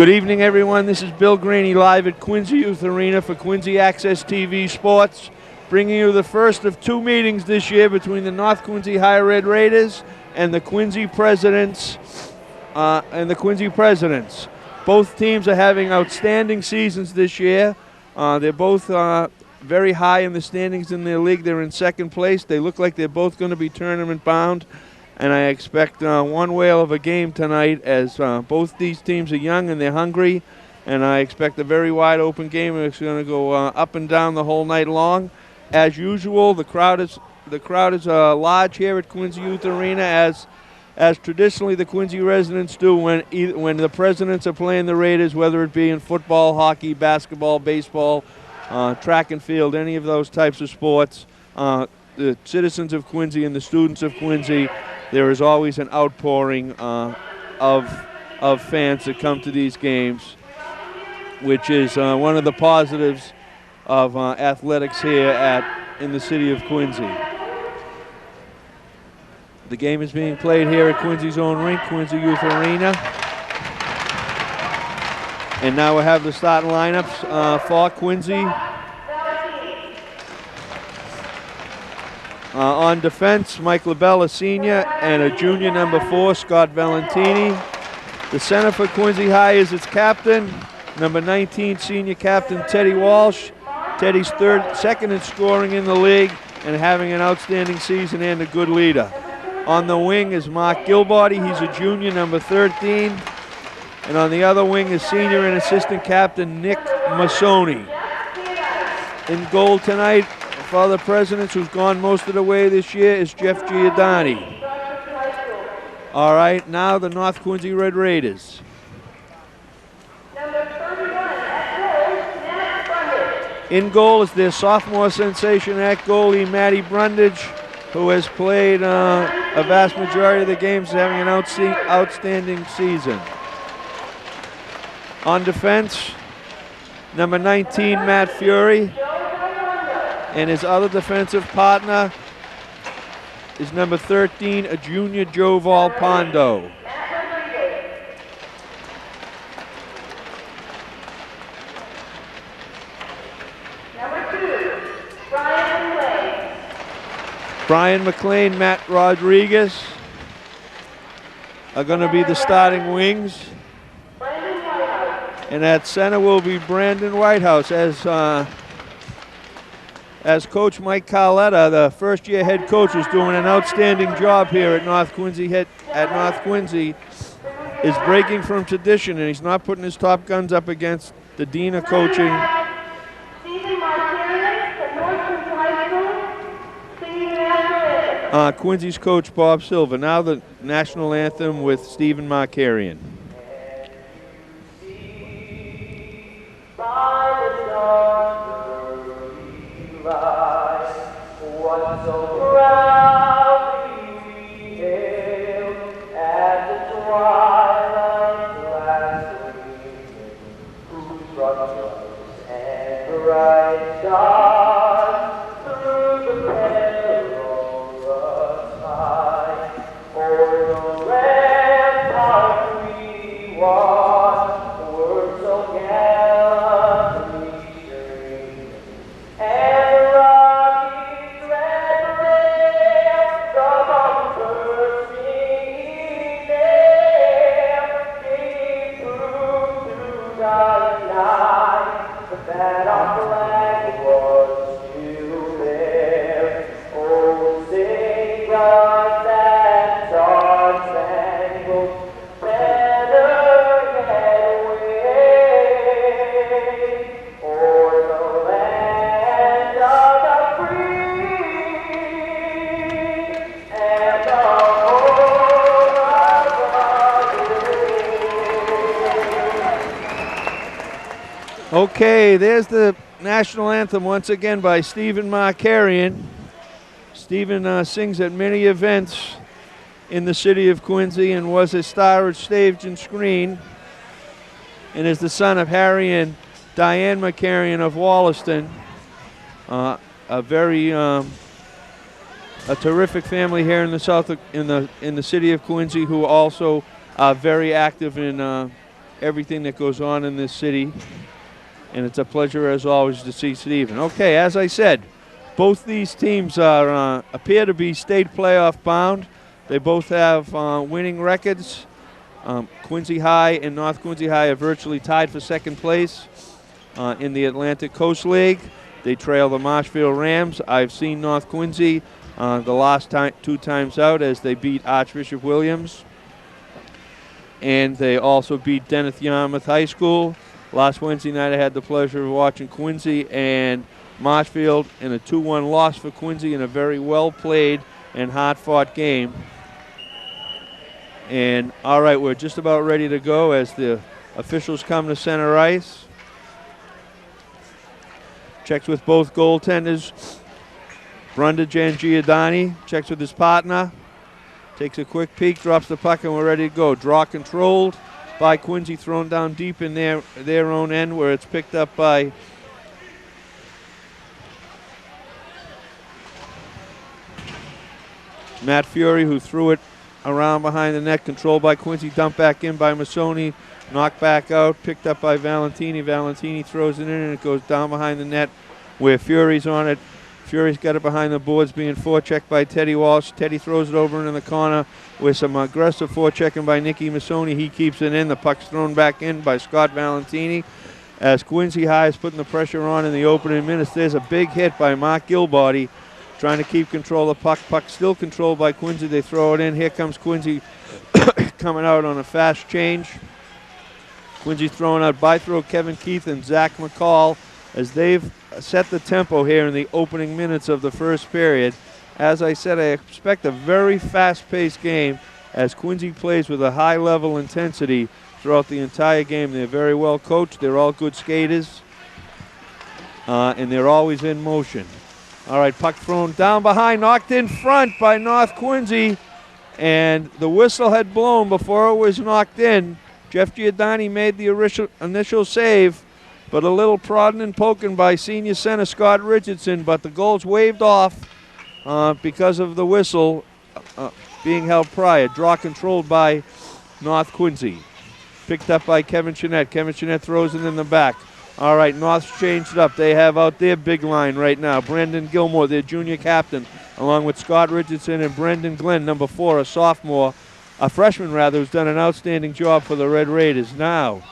Good evening, everyone. This is Bill Graney live at Quincy Youth Arena for Quincy Access TV Sports, bringing you the first of two meetings this year between the North Quincy Higher Ed Raiders and the Quincy Presidents. Both teams are having outstanding seasons this year. They're both very high in the standings in their league. They're in second place. They look like they're both going to be tournament bound. And I expect one whale of a game tonight, as both these teams are young and they're hungry. And I expect a very wide open game. It's going to go up and down the whole night long. As usual, the crowd is large here at Quincy Youth Arena, as traditionally the Quincy residents do when the Presidents are playing the Raiders, whether it be in football, hockey, basketball, baseball, track and field, any of those types of sports. The citizens of Quincy and the students of Quincy, there is always an outpouring of fans that come to these games, which is one of the positives of athletics here in the city of Quincy. The game is being played here at Quincy's own rink, Quincy Youth Arena. And now we have the starting lineups for Quincy. On defense, Mike LaBelle, a senior, and a junior, number 4, Scott Valentini. The center for Quincy High is its captain, number 19, senior captain Teddy Walsh. Teddy's second in scoring in the league and having an outstanding season and a good leader. On the wing is Mark Gilbarty. He's a junior, number 13. And on the other wing is senior and assistant captain Nick Massoni. In goal tonight for the Presidents, who's gone most of the way this year, is Jeff Giordani. All right, now the North Quincy Red Raiders. In goal is their sophomore sensation at goalie, Matty Brundage, who has played a vast majority of the games, having an outstanding season. On defense, number 19, Matt Fury. And his other defensive partner is number 13, a junior, Joe Volpondo. Brian McLean, Matt Rodriguez are going to be the starting wings. And at center will be Brandon Whitehouse, as Coach Mike Carletta, the first-year head coach, is doing an outstanding job here at North Quincy. Is breaking from tradition, and he's not putting his top guns up against the dean of coaching. Quincy's coach, Bob Silva. Now the national anthem with Stephen Markarian. What so proudly we hailed at the twilight's last gleaming, whose broad stripes and bright stars through the perilous fight, o'er the rampart we watched, were so gallantly streaming, and that our flag was still there. Oh, sing us that star-spangled banner yet wave o'er the land of the free and the home of the brave. Okay, there's the national anthem once again by Stephen Markarian. Stephen sings at many events in the city of Quincy and was a star at stage and screen, and is the son of Harry and Diane Markarian of Wollaston. A terrific family here in the south in the city of Quincy, who also are very active in everything that goes on in this city. And it's a pleasure, as always, to see Stephen. Okay, as I said, both these teams are appear to be state playoff bound. They both have winning records. Quincy High and North Quincy High are virtually tied for second place in the Atlantic Coast League. They trail the Marshfield Rams. I've seen North Quincy the last two times out as they beat Archbishop Williams. And they also beat Dennis Yarmouth High School. Last Wednesday night I had the pleasure of watching Quincy and Marshfield in a 2-1 loss for Quincy in a very well-played and hard-fought game. And, all right, we're just about ready to go as the officials come to center ice. Checks with both goaltenders. Brunda Giangiordani checks with his partner. Takes a quick peek, drops the puck, and we're ready to go. Draw controlled by Quincy, thrown down deep in their own end where it's picked up by Matt Fury, who threw it around behind the net, controlled by Quincy, dumped back in by Masoni, knocked back out, picked up by Valentini. Valentini throws it in and it goes down behind the net where Fury's on it. Fury's got it behind the boards, being forechecked by Teddy Walsh. Teddy throws it over into the corner with some aggressive forechecking by Nicky Masoni. He keeps it in. The puck's thrown back in by Scott Valentini. As Quincy High is putting the pressure on in the opening minutes, there's a big hit by Mark Gilbody, trying to keep control of the puck. Puck still controlled by Quincy. They throw it in. Here comes Quincy coming out on a fast change. Quincy's throwing out by throw Kevin Keith and Zach McCall as they've set the tempo here in the opening minutes of the first period. As I said, I expect a very fast-paced game as Quincy plays with a high-level intensity throughout the entire game. They're very well coached. They're all good skaters, and they're always in motion. All right, puck thrown down behind, knocked in front by North Quincy, and the whistle had blown before it was knocked in. Jeff Giordani made the initial save, but a little prodding and poking by senior center Scott Richardson, but the goal's waved off because of the whistle being held prior. Draw controlled by North Quincy. Picked up by Kevin Chenette. Kevin Chenette throws it in the back. All right, North's changed it up. They have out their big line right now. Brandon Gilmore, their junior captain, along with Scott Richardson and Brendan Glenn, number 4, a sophomore, a freshman rather, who's done an outstanding job for the Red Raiders. Now,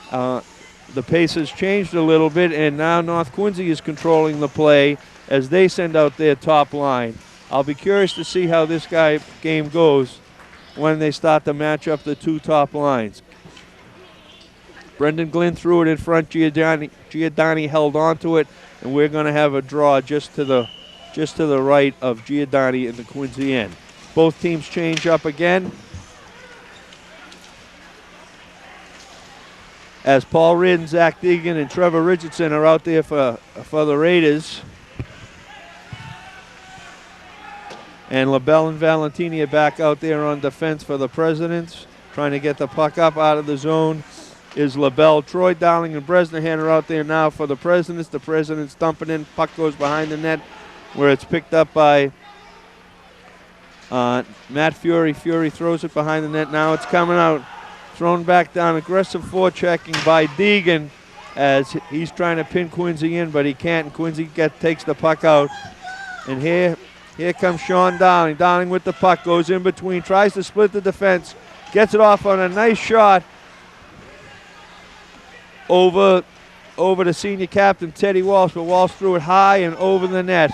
the pace has changed a little bit, and now North Quincy is controlling the play as they send out their top line. I'll be curious to see how this game goes when they start to match up the two top lines. Brendan Glenn threw it in front. Giordani held onto it, and we're going to have a draw just to the right of Giordani in the Quincy end. Both teams change up again. As Paul Reardon, Zach Deegan, and Trevor Richardson are out there for the Raiders. And LaBelle and Valentini are back out there on defense for the Presidents. Trying to get the puck up out of the zone is LaBelle. Troy Dowling and Bresnahan are out there now for the Presidents. The Presidents dumping in. Puck goes behind the net where it's picked up by Matt Fury. Fury throws it behind the net. Now it's coming out. Thrown back down. Aggressive forechecking by Deegan as he's trying to pin Quincy in, but he can't. And Quincy takes the puck out. And here comes Sean Dowling. Dowling with the puck, goes in between, tries to split the defense, gets it off on a nice shot over to senior captain Teddy Walsh, but Walsh threw it high and over the net.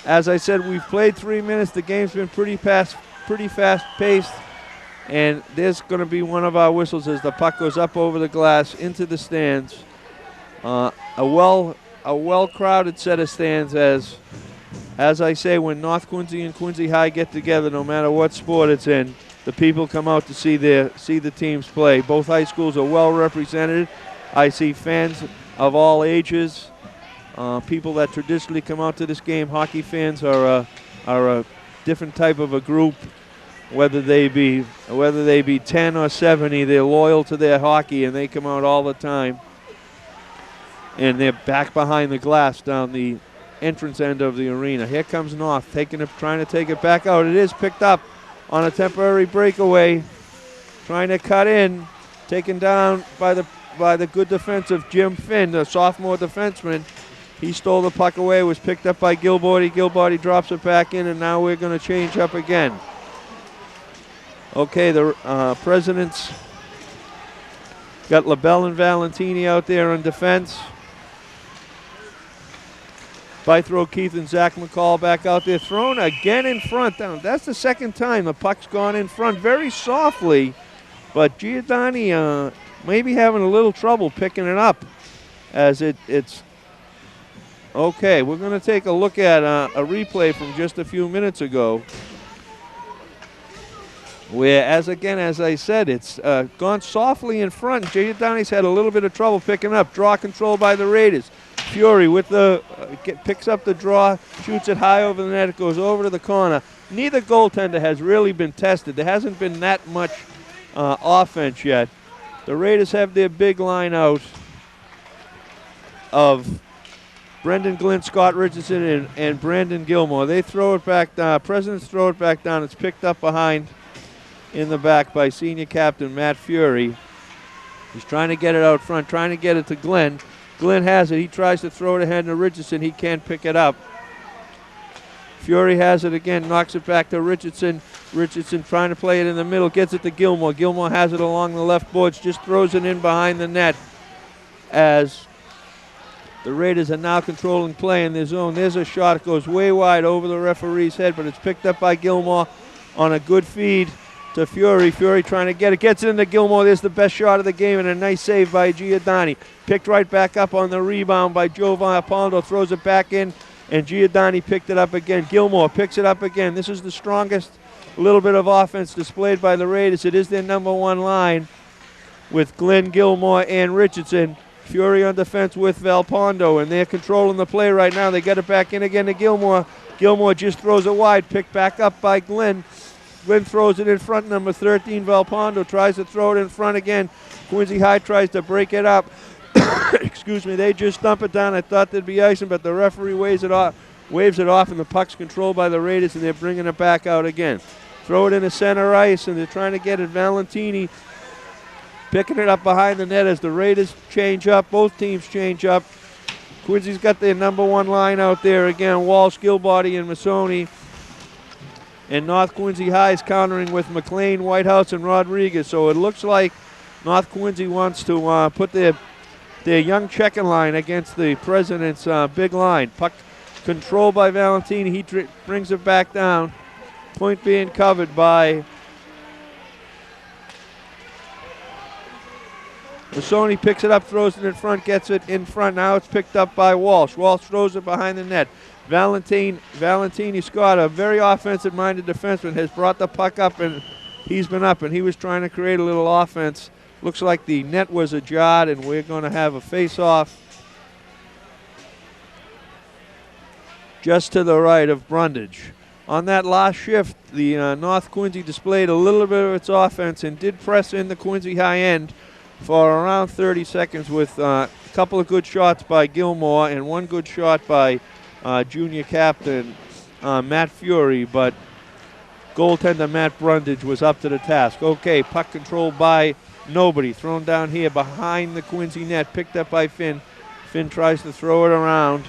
As I said, we've played 3 minutes. The game's been pretty fast-paced, and there's going to be one of our whistles as the puck goes up over the glass into the stands. A well-crowded set of stands as I say, when North Quincy and Quincy High get together, no matter what sport it's in, the people come out to see the teams play. Both high schools are well represented. I see fans of all ages, people that traditionally come out to this game. Hockey fans are a different type of a group. Whether they be 10 or 70, they're loyal to their hockey, and they come out all the time. And they're back behind the glass down the entrance end of the arena. Here comes North, trying to take it back out. It is picked up on a temporary breakaway, trying to cut in. taken down by the good defensive Jim Finn, the sophomore defenseman. He stole the puck away, was picked up by Gilbarty. Gilbarty drops it back in, and now we're going to change up again. Okay, the Presidents got LaBelle and Valentini out there on defense. Bythrow Keith and Zach McCall back out there. Thrown again in front. That's the second time the puck's gone in front very softly, but Giordani maybe having a little trouble picking it up as it's okay. We're going to take a look at a replay from just a few minutes ago where, as I said, it's gone softly in front. Giordani's had a little bit of trouble picking up. Draw control by the Raiders. Fury with the picks up the draw, shoots it high over the net. It goes over to the corner. Neither goaltender has really been tested. There hasn't been that much offense yet. The Raiders have their big line out of Brendan Glynn, Scott Richardson, and Brandon Gilmore. They throw it back down. Presidents throw it back down. It's picked up behind in the back by senior captain Matt Fury. He's trying to get it out front, trying to get it to Glenn. Glenn has it. He tries to throw it ahead to Richardson. He can't pick it up. Fury has it again, knocks it back to Richardson. Richardson trying to play it in the middle, gets it to Gilmore. Gilmore has it along the left boards, just throws it in behind the net as the Raiders are now controlling play in their zone. There's a shot. It goes way wide over the referee's head, but it's picked up by Gilmore on a good feed to Fury. Fury trying to get it. Gets it into Gilmore. There's the best shot of the game and a nice save by Giordani. Picked right back up on the rebound by Joe Villapando. Throws it back in, and Giordani picked it up again. Gilmore picks it up again. This is the strongest little bit of offense displayed by the Raiders. It is their number one line with Glenn, Gilmore, and Richardson. Fury on defense with Villapando, and they're controlling the play right now. They get it back in again to Gilmore. Gilmore just throws it wide. Picked back up by Glenn. Glenn throws it in front. Number 13, Villapando, tries to throw it in front again. Quincy High tries to break it up. Excuse me, they just dump it down. I thought there'd be icing, but the referee waves it off, and the puck's controlled by the Raiders, and they're bringing it back out again. Throw it into center ice, and they're trying to get it. Valentini picking it up behind the net as the Raiders change up. Both teams change up. Quincy's got their number one line out there again. Walsh, Gilbarty, and Massoni. And North Quincy High is countering with McLean, Whitehouse, and Rodriguez. So it looks like North Quincy wants to put their young checking line against the President's big line. Puck controlled by Valentini. He brings it back down. Point being covered by Massoni. Picks it up, throws it in front, gets it in front. Now it's picked up by Walsh. Walsh throws it behind the net. Valentini Scott, a very offensive-minded defenseman, has brought the puck up, and he's been up, and he was trying to create a little offense. Looks like the net was ajar, and we're going to have a face-off just to the right of Brundage. On that last shift, the North Quincy displayed a little bit of its offense and did press in the Quincy High end for around 30 seconds with a couple of good shots by Gilmore and one good shot by junior captain Matt Fury, but goaltender Matt Brundage was up to the task. Okay, puck controlled by nobody. Thrown down here behind the Quincy net, picked up by Finn. Finn tries to throw it around,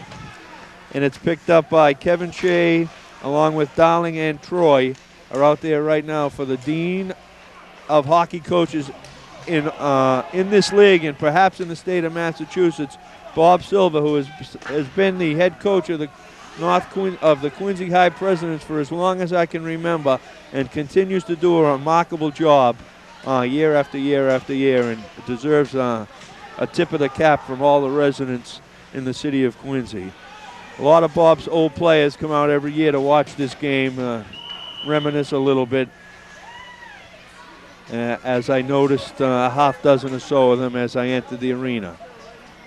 and it's picked up by Kevin Shea, along with Darling and Troy, are out there right now for the Dean of Hockey Coaches in this league and perhaps in the state of Massachusetts, Bob Silver, who has been the head coach of the Quincy High Presidents for as long as I can remember, and continues to do a remarkable job year after year after year, and deserves a tip of the cap from all the residents in the city of Quincy. A lot of Bob's old players come out every year to watch this game, reminisce a little bit, as I noticed a half dozen or so of them as I entered the arena.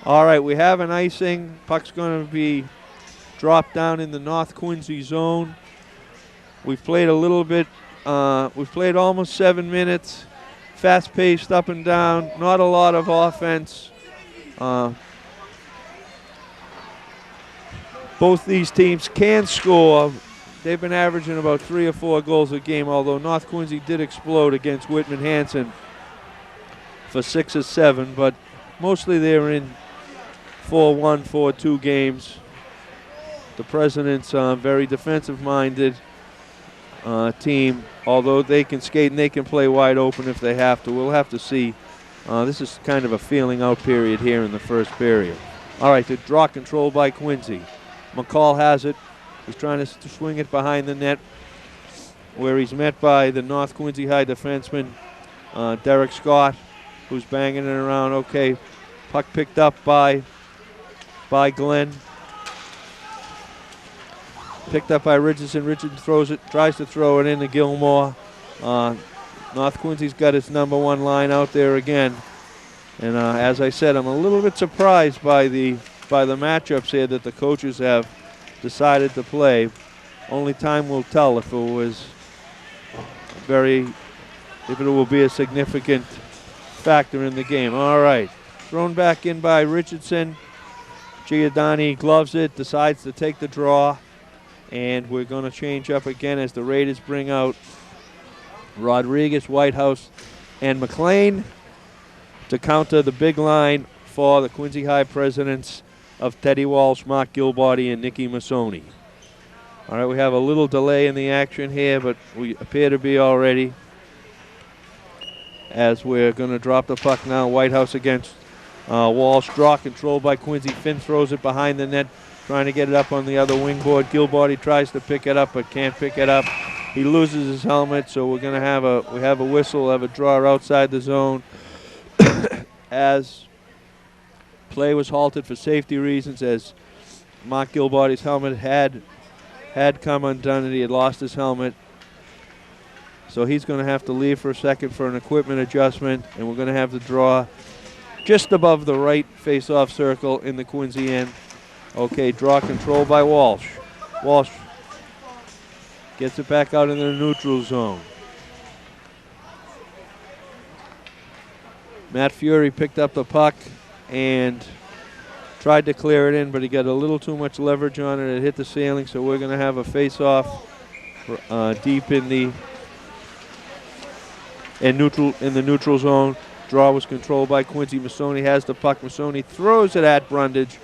All right, we have an icing. Puck's going to be dropped down in the North Quincy zone. We've played a little bit. We've played almost 7 minutes. Fast-paced, up and down. Not a lot of offense. Both these teams can score. They've been averaging about 3 or 4 goals a game, although North Quincy did explode against Whitman Hanson for 6 or 7, but mostly they're in 4-1, 4-2 games. The Presidents very defensive-minded team, although they can skate and they can play wide open if they have to. We'll have to see. This is kind of a feeling out period here in the first period. All right, the draw control by Quincy. McCall has it. He's trying to swing it behind the net, where he's met by the North Quincy High defenseman, Derek Scott, who's banging it around. Okay, puck picked up by Glenn. Picked up by Richardson. Richardson throws it, tries to throw it into Gilmore. North Quincy's got its number 1 line out there again. And as I said, I'm a little bit surprised by the matchups here that the coaches have decided to play. Only time will tell if it will be a significant factor in the game. All right, thrown back in by Richardson. Giordani gloves it, decides to take the draw, and we're going to change up again as the Raiders bring out Rodriguez, Whitehouse, and McLean to counter the big line for the Quincy High Presidents of Teddy Walsh, Mark Gilbody, and Nicky Massoni. All right, we have a little delay in the action here, but we appear to be all ready, as we're going to drop the puck now. Whitehouse against Walsh. Draw controlled by Quincy. Finn throws it behind the net, trying to get it up on the other wing board. Gilbody tries to pick it up, but can't pick it up. He loses his helmet, so we're going to have a whistle, have a draw outside the zone, as play was halted for safety reasons, as Mark Gilbody's helmet had come undone and he had lost his helmet. So he's going to have to leave for a second for an equipment adjustment, and we're going to have the draw just above the right face-off circle in the Quincy end. Okay, draw control by Walsh. Walsh gets it back out into the neutral zone. Matt Fury picked up the puck and tried to clear it in, but he got a little too much leverage on it. It hit the ceiling, so we're going to have a face-off deep in the neutral zone. Draw was controlled by Quincy. Massoni has the puck. Massoni throws it at Brundage,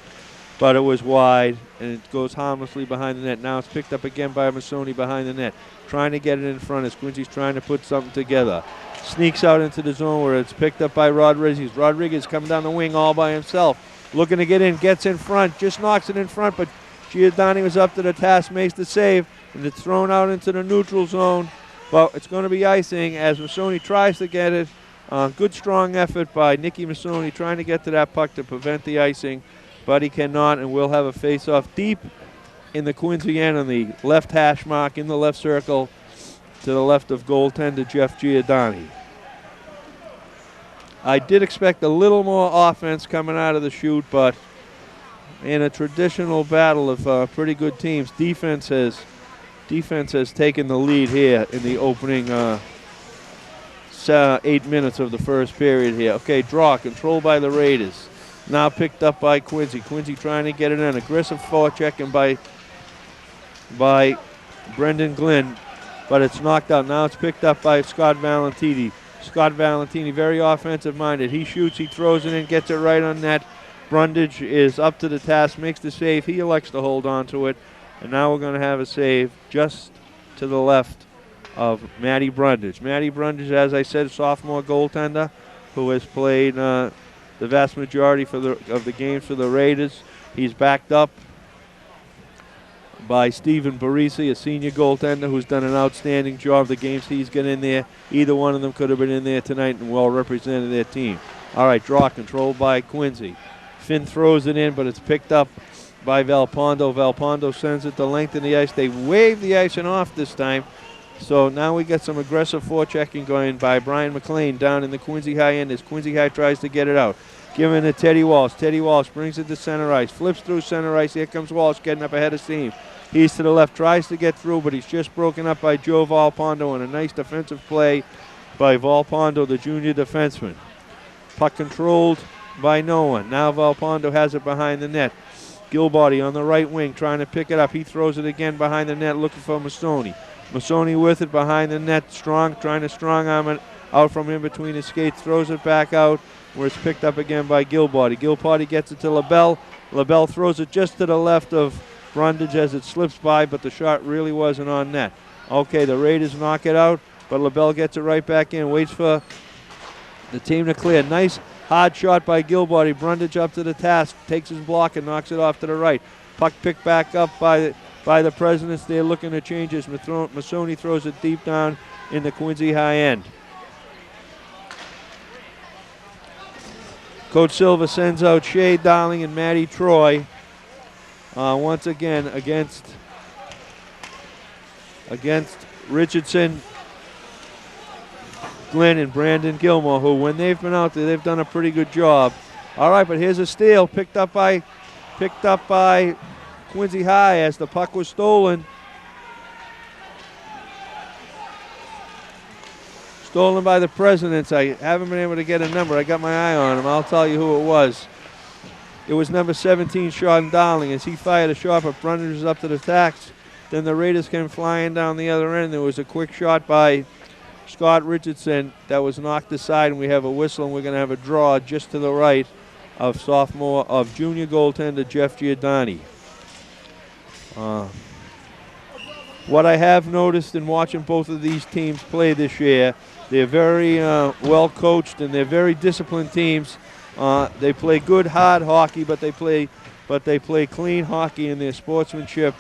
but it was wide, and it goes harmlessly behind the net. Now it's picked up again by Massoni behind the net, trying to get it in front as Quincy's trying to put something together. Sneaks out into the zone where it's picked up by Rodriguez. Rodriguez coming down the wing all by himself, looking to get in, gets in front, just knocks it in front, but Giordani was up to the task, makes the save, and it's thrown out into the neutral zone. But it's going to be icing as Massoni tries to get it. Good strong effort by Nicky Massoni trying to get to that puck to prevent the icing, but he cannot, and we'll have a face-off deep in the Quincy end on the left hash mark in the left circle to the left of goaltender Jeff Giordani. I did expect a little more offense coming out of the shoot, but in a traditional battle of pretty good teams, defense has taken the lead here in the opening 8 minutes of the first period here. Okay, draw controlled by the Raiders. Now picked up by Quincy. Quincy trying to get it in. Aggressive forechecking by Brendan Glenn, but it's knocked out. Now it's picked up by Scott Valentini. Scott Valentini, very offensive-minded. He shoots, he throws it in, gets it right on net. Brundage is up to the task, makes the save. He elects to hold on to it. And now we're going to have a save just to the left of Matty Brundage. Matty Brundage, as I said, sophomore goaltender who has played the vast majority of the games for the Raiders. He's backed up by Stephen Barisi, a senior goaltender who's done an outstanding job. The games he's got in there, either one of them could have been in there tonight and well represented their team. All right, draw controlled by Quincy. Finn throws it in, but it's picked up by Valpondo. Valpondo sends it the length of the ice. They wave the icing off this time. So now we got some aggressive forechecking going by Brian McLean down in the Quincy High end as Quincy High tries to get it out. Giving it to Teddy Walsh. Teddy Walsh brings it to center ice. Flips through center ice. Here comes Walsh getting up ahead of steam. He's to the left, tries to get through, but he's just broken up by Joe Valpondo, and a nice defensive play by Valpondo, the junior defenseman. Puck controlled by no one. Now Valpondo has it behind the net. Gilbody on the right wing trying to pick it up. He throws it again behind the net looking for Massoni. Massoni with it behind the net. Strong, trying to strong arm it out from in between his skates, throws it back out, where it's picked up again by Gilbody. Gilbody gets it to LaBelle. LaBelle throws it just to the left of Brundage as it slips by, but the shot really wasn't on net. Okay, the Raiders knock it out, but LaBelle gets it right back in, waits for the team to clear. Nice hard shot by Gilbody. Brundage up to the task, takes his block and knocks it off to the right. Puck picked back up by the Presidents. They're looking to change this. Masoni throws it deep down in the Quincy High end. Coach Silva sends out Shea Darling and Matty Troy once again against Richardson, Glenn, and Brandon Gilmore, who when they've been out there, they've done a pretty good job. All right, but here's a steal picked up by Quincy High as the puck was stolen. Stolen by the Presidents. I haven't been able to get a number. I got my eye on him. I'll tell you who it was. It was number 17, Sean Darling. As he fired a shot, but Brundage was up to the tax. Then the Raiders came flying down the other end. There was a quick shot by Scott Richardson that was knocked aside, and we have a whistle, and we're going to have a draw just to the right of junior goaltender Jeff Giordani. What I have noticed in watching both of these teams play this year, they're very well coached and they're very disciplined teams. They play good, hard hockey, but they play clean hockey, and their sportsmanship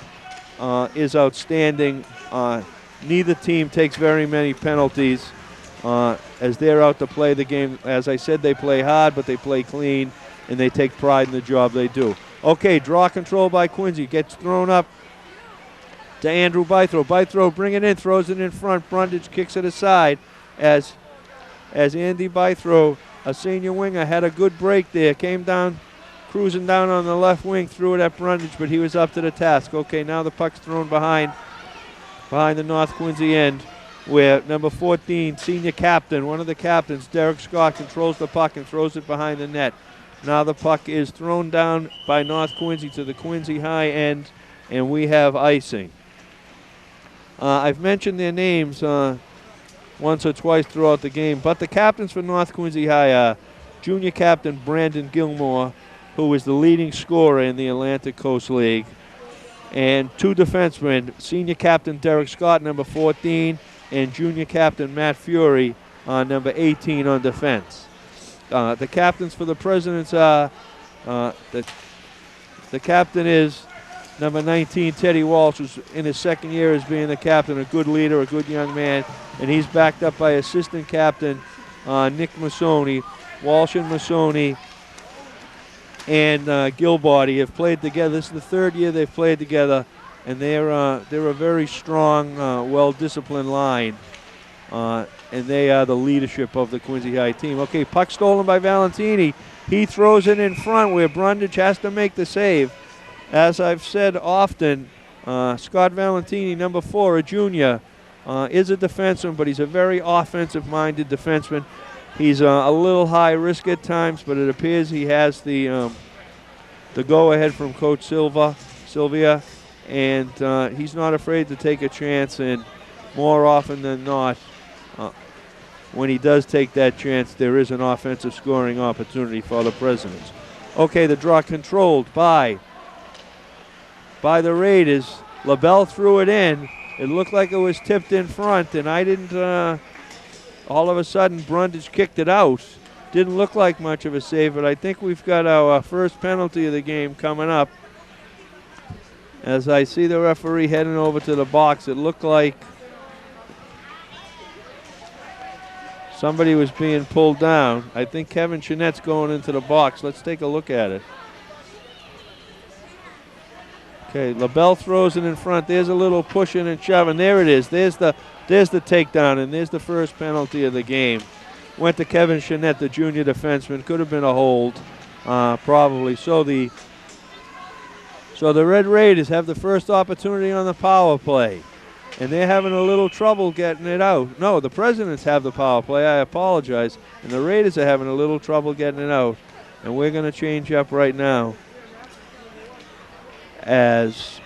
is outstanding. Neither team takes very many penalties as they're out to play the game. As I said, they play hard, but they play clean, and they take pride in the job they do. Okay, draw control by Quincy. Gets thrown up to Andrew Bythrow. Bythrow bring it in, throws it in front. Brundage kicks it aside as Andy Bythrow, a senior winger, had a good break there. Came down, cruising down on the left wing, threw it at Brundage, but he was up to the task. Okay, now the puck's thrown behind the North Quincy end, where number 14, senior captain, one of the captains, Derek Scott, controls the puck and throws it behind the net. Now the puck is thrown down by North Quincy to the Quincy High end, and we have icing. I've mentioned their names once or twice throughout the game, but the captains for North Quincy High are junior captain Brandon Gilmore, who is the leading scorer in the Atlantic Coast League, and two defensemen, senior captain Derek Scott, number 14, and junior captain Matt Fury, number 18 on defense. The captains for the Presidents are, the captain is number 19, Teddy Walsh, who's in his second year as being the captain, a good leader, a good young man, and he's backed up by assistant captain Nick Masoni. Walsh and Masoni and Gilbody have played together. This is the third year they've played together, and they're a very strong, well-disciplined line, and they are the leadership of the Quincy High team. Okay, puck stolen by Valentini. He throws it in front where Brundage has to make the save. As I've said often, Scott Valentini, number 4, a junior, is a defenseman, but he's a very offensive-minded defenseman. He's a little high risk at times, but it appears he has the go-ahead from Coach Sylvia, and he's not afraid to take a chance, and more often than not, when he does take that chance, there is an offensive scoring opportunity for the Presidents. Okay, the draw controlled by the Raiders. LaBelle threw it in. It looked like it was tipped in front, and I didn't... all of a sudden, Brundage kicked it out. Didn't look like much of a save, but I think we've got our first penalty of the game coming up. As I see the referee heading over to the box, it looked like somebody was being pulled down. I think Kevin Chenette's going into the box. Let's take a look at it. Okay, LaBelle throws it in front. There's a little pushing and shoving. There it is. There's the takedown, and there's the first penalty of the game. Went to Kevin Chenette, the junior defenseman. Could have been a hold, probably. So the Red Raiders have the first opportunity on the power play, and they're having a little trouble getting it out. No, the Presidents have the power play. I apologize. And the Raiders are having a little trouble getting it out, and we're going to change up right now as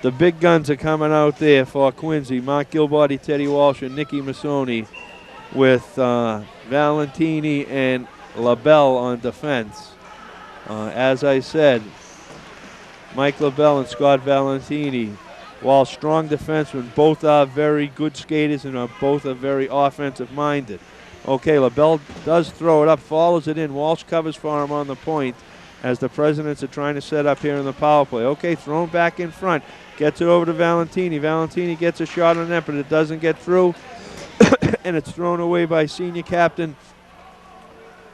The big guns are coming out there for Quincy. Mark Gilbarty, Teddy Walsh, and Nicky Massoni with Valentini and LaBelle on defense. As I said, Mike LaBelle and Scott Valentini, while strong defensemen, both are very good skaters and both are very offensive-minded. Okay, LaBelle does throw it up, follows it in. Walsh covers for him on the point as the Presidents are trying to set up here in the power play. Okay, thrown back in front. Gets it over to Valentini. Valentini gets a shot on net, but it doesn't get through. And it's thrown away by senior captain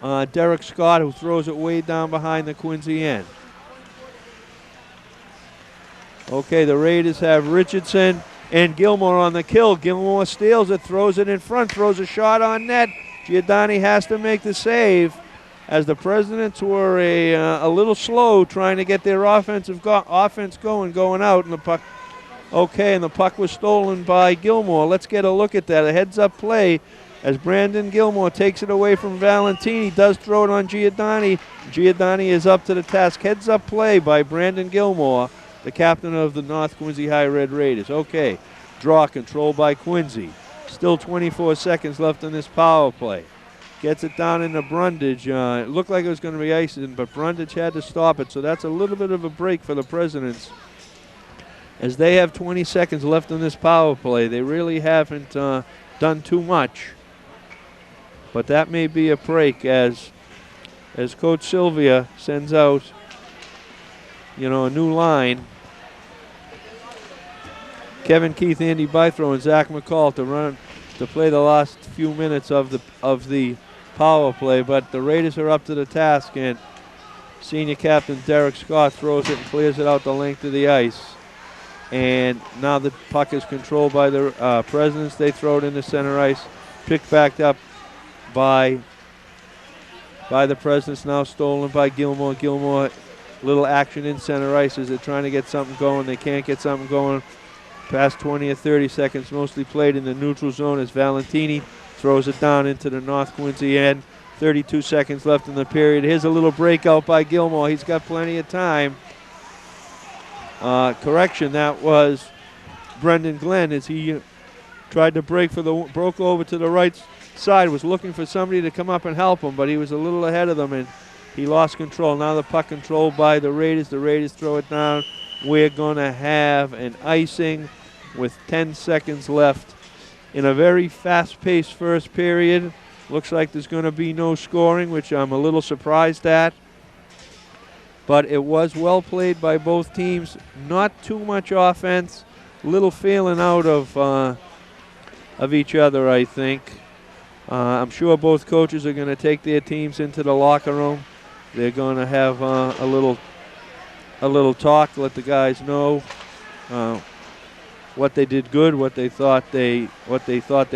Derek Scott, who throws it way down behind the Quincy end. Okay, the Raiders have Richardson and Gilmore on the kill. Gilmore steals it, throws it in front, throws a shot on net. Giordani has to make the save as the Presidents were a little slow trying to get their offense going out, and the puck. Okay, and the puck was stolen by Gilmore. Let's get a look at that. A heads-up play as Brandon Gilmore takes it away from Valentini. Does throw it on Giordani. Giordani is up to the task. Heads-up play by Brandon Gilmore, the captain of the North Quincy High Red Raiders. Okay, draw control by Quincy. Still 24 seconds left in this power play. Gets it down into Brundage. It looked like it was going to be icing, but Brundage had to stop it, so that's a little bit of a break for the Presidents. As they have 20 seconds left in this power play, they really haven't done too much. But that may be a break as Coach Sylvia sends out, a new line. Kevin Keith, Andy Bythrow, and Zach McCall to play the last few minutes of the power play, but the Raiders are up to the task, and senior captain Derek Scott throws it and clears it out the length of the ice. And now the puck is controlled by the Presidents. They throw it into center ice, picked back up by the Presidents, now stolen by Gilmore. Gilmore, little action in center ice as they're trying to get something going. They can't get something going. Past 20 or 30 seconds mostly played in the neutral zone as Valentini throws it down into the North Quincy end. 32 seconds left in the period. Here's a little breakout by Gilmore. He's got plenty of time. Correction, that was Brendan Glenn as he tried to broke over to the right side, was looking for somebody to come up and help him, but he was a little ahead of them and he lost control. Now the puck controlled by the Raiders. The Raiders throw it down. We're going to have an icing with 10 seconds left in a very fast-paced first period. Looks like there's going to be no scoring, which I'm a little surprised at. But it was well played by both teams. Not too much offense. Little feeling out of each other, I think. I'm sure both coaches are going to take their teams into the locker room. They're going to have a little talk, let the guys know what they did good, what they thought they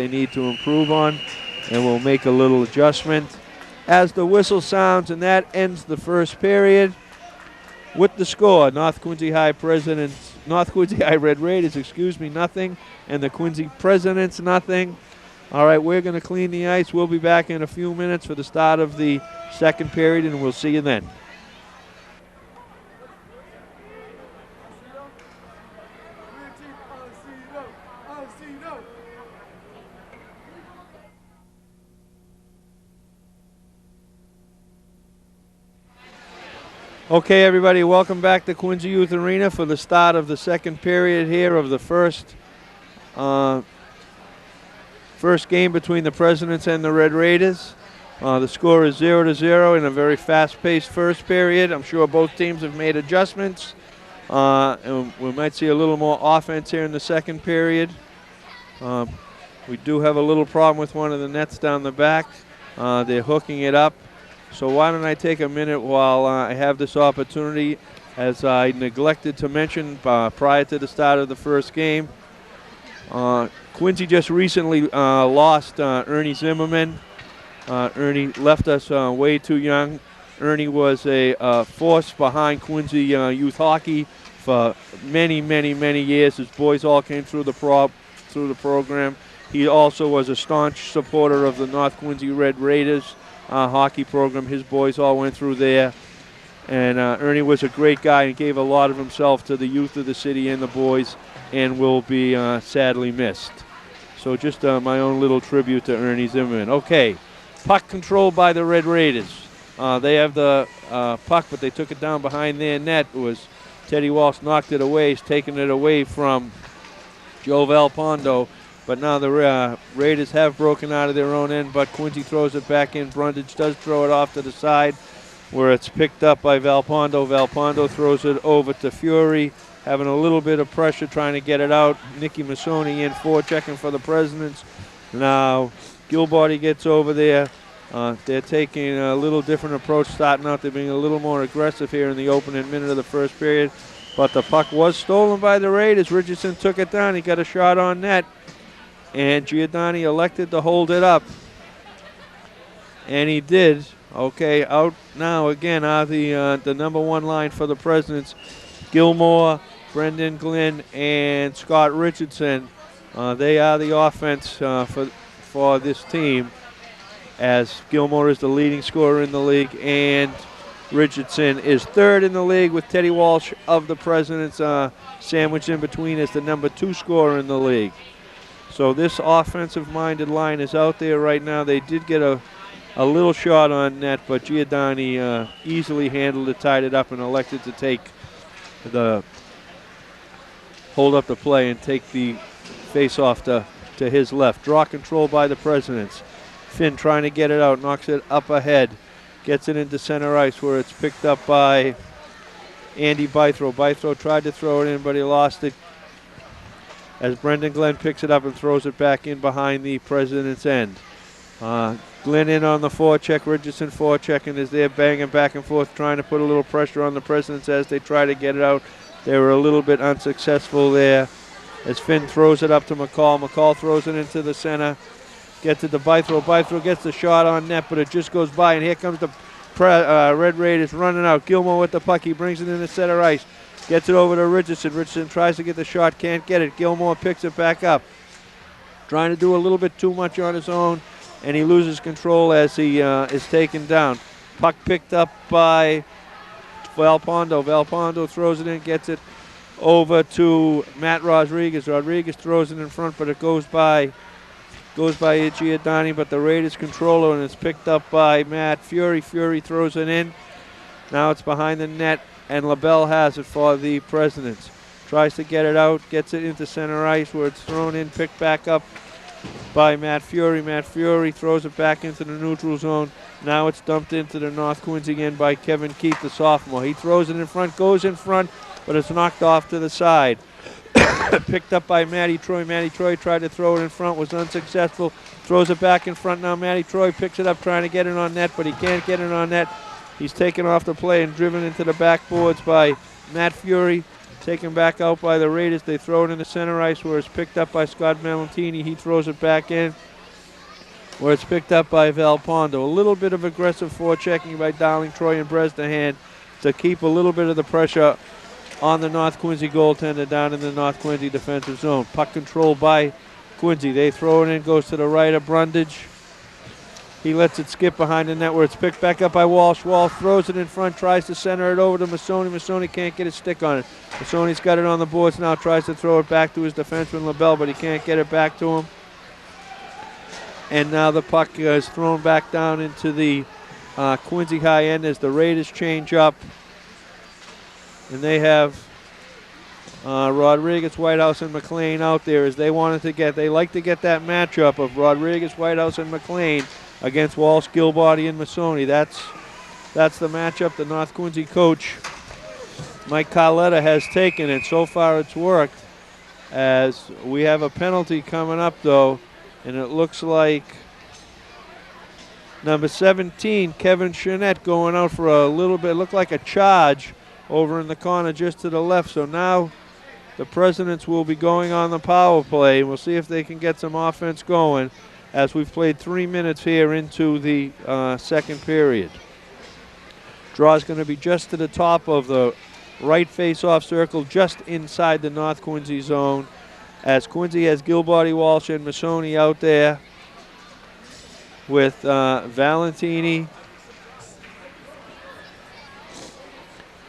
need to improve on, and we'll make a little adjustment. As the whistle sounds, and that ends the first period. With the score, North Quincy High Red Raiders, nothing, and the Quincy Presidents, nothing. All right, we're going to clean the ice. We'll be back in a few minutes for the start of the second period, and we'll see you then. Okay, everybody, welcome back to Quincy Youth Arena for the start of the second period here of the first game between the Presidents and the Red Raiders. The score is 0-0 in a very fast-paced first period. I'm sure both teams have made adjustments. And we might see a little more offense here in the second period. We do have a little problem with one of the nets down the back. They're hooking it up. So why don't I take a minute while I have this opportunity, as I neglected to mention prior to the start of the first game. Quincy just recently lost Ernie Zimmerman. Ernie left us way too young. Ernie was a force behind Quincy youth hockey for many, many, many years. His boys all came through the program. He also was a staunch supporter of the North Quincy Red Raiders hockey program. His boys all went through there. And Ernie was a great guy and gave a lot of himself to the youth of the city and the boys, and will be sadly missed. So just my own little tribute to Ernie Zimmerman. Okay, puck controlled by the Red Raiders. They have the puck, but they took it down behind their net. It was Teddy Walsh knocked it away. He's taking it away from Joe Valpondo. But now the Raiders have broken out of their own end, but Quincy throws it back in. Brundage does throw it off to the side where it's picked up by Valpondo. Valpondo throws it over to Fury, having a little bit of pressure trying to get it out. Nicky Massoni in forechecking for the Presidents. Now Gilbarty gets over there. They're taking a little different approach starting out. They're being a little more aggressive here in the opening minute of the first period. But the puck was stolen by the Raiders. Richardson took it down. He got a shot on net. And Giordani elected to hold it up. And he did. Okay, out now again are the number one line for the Presidents. Gilmore, Brendan Glenn, and Scott Richardson. They are the offense for this team, as Gilmore is the leading scorer in the league, and Richardson is third in the league, with Teddy Walsh of the Presidents sandwiched in between as the number 2 scorer in the league. So this offensive-minded line is out there right now. They did get a little shot on net, but Giordani easily handled it, tied it up, and elected to hold up the play and take the face-off to his left. Draw control by the Presidents. Finn trying to get it out, knocks it up ahead, gets it into center ice where it's picked up by Andy Bythrow. Bythrow tried to throw it in, but he lost it as Brendan Glenn picks it up and throws it back in behind the President's end. Glenn in on the forecheck, Richardson forechecking as they're banging back and forth, trying to put a little pressure on the Presidents as they try to get it out. They were a little bit unsuccessful there as Finn throws it up to McCall. McCall throws it into the center, gets it to Bythrow. Bythrow gets the shot on net, but it just goes by, and here comes the Red Raiders running out. Gilmore with the puck. He brings it in the center ice. Gets it over to Richardson. Richardson tries to get the shot, can't get it. Gilmore picks it back up. Trying to do a little bit too much on his own, and he loses control as he is taken down. Puck picked up by Valpondo. Valpondo throws it in, gets it over to Matt Rodriguez. Rodriguez throws it in front, but it goes by Giordani, but the Raiders control it, and it's picked up by Matt Fury. Fury throws it in. Now it's behind the net, and LaBelle has it for the Presidents. Tries to get it out, gets it into center ice where it's thrown in, picked back up by Matt Fury. Matt Fury throws it back into the neutral zone. Now it's dumped into the North Quincy end by Kevin Keith, the sophomore. He throws it in front, goes in front, but it's knocked off to the side. Picked up by Matty Troy. Matty Troy tried to throw it in front, was unsuccessful. Throws it back in front now. Matty Troy picks it up, trying to get it on net, but he can't get it on net. He's taken off the play and driven into the backboards by Matt Fury. Taken back out by the Raiders. They throw it in the center ice where it's picked up by Scott Valentini. He throws it back in where it's picked up by Valpondo. A little bit of aggressive forechecking by Darling, Troy, and Bresnahan to keep a little bit of the pressure on the North Quincy goaltender down in the North Quincy defensive zone. Puck control by Quincy. They throw it in, goes to the right of Brundage. He lets it skip behind the net where it's picked back up by Walsh. Walsh throws it in front, tries to center it over to Massoni. Massoni can't get his stick on it. Massoni's got it on the boards now, tries to throw it back to his defenseman LaBelle, but he can't get it back to him. And now the puck is thrown back down into the Quincy high end as the Raiders change up. And they have Rodriguez, Whitehouse, and McLean out there as they like to get that matchup of Rodriguez, Whitehouse, and McLean against Walsh, Gilbarty, and Massoni. That's the matchup the North Quincy coach, Mike Carletta, has taken, and so far it's worked. As we have a penalty coming up, though, and it looks like number 17, Kevin Chanette, going out for a little bit, looked like a charge over in the corner just to the left. So now the Presidents will be going on the power play. We'll see if they can get some offense going as we've played 3 minutes here into the second period. Draw is going to be just to the top of the right face-off circle, just inside the North Quincy zone, as Quincy has Gilbarty, Walsh, and Massoni out there with Valentini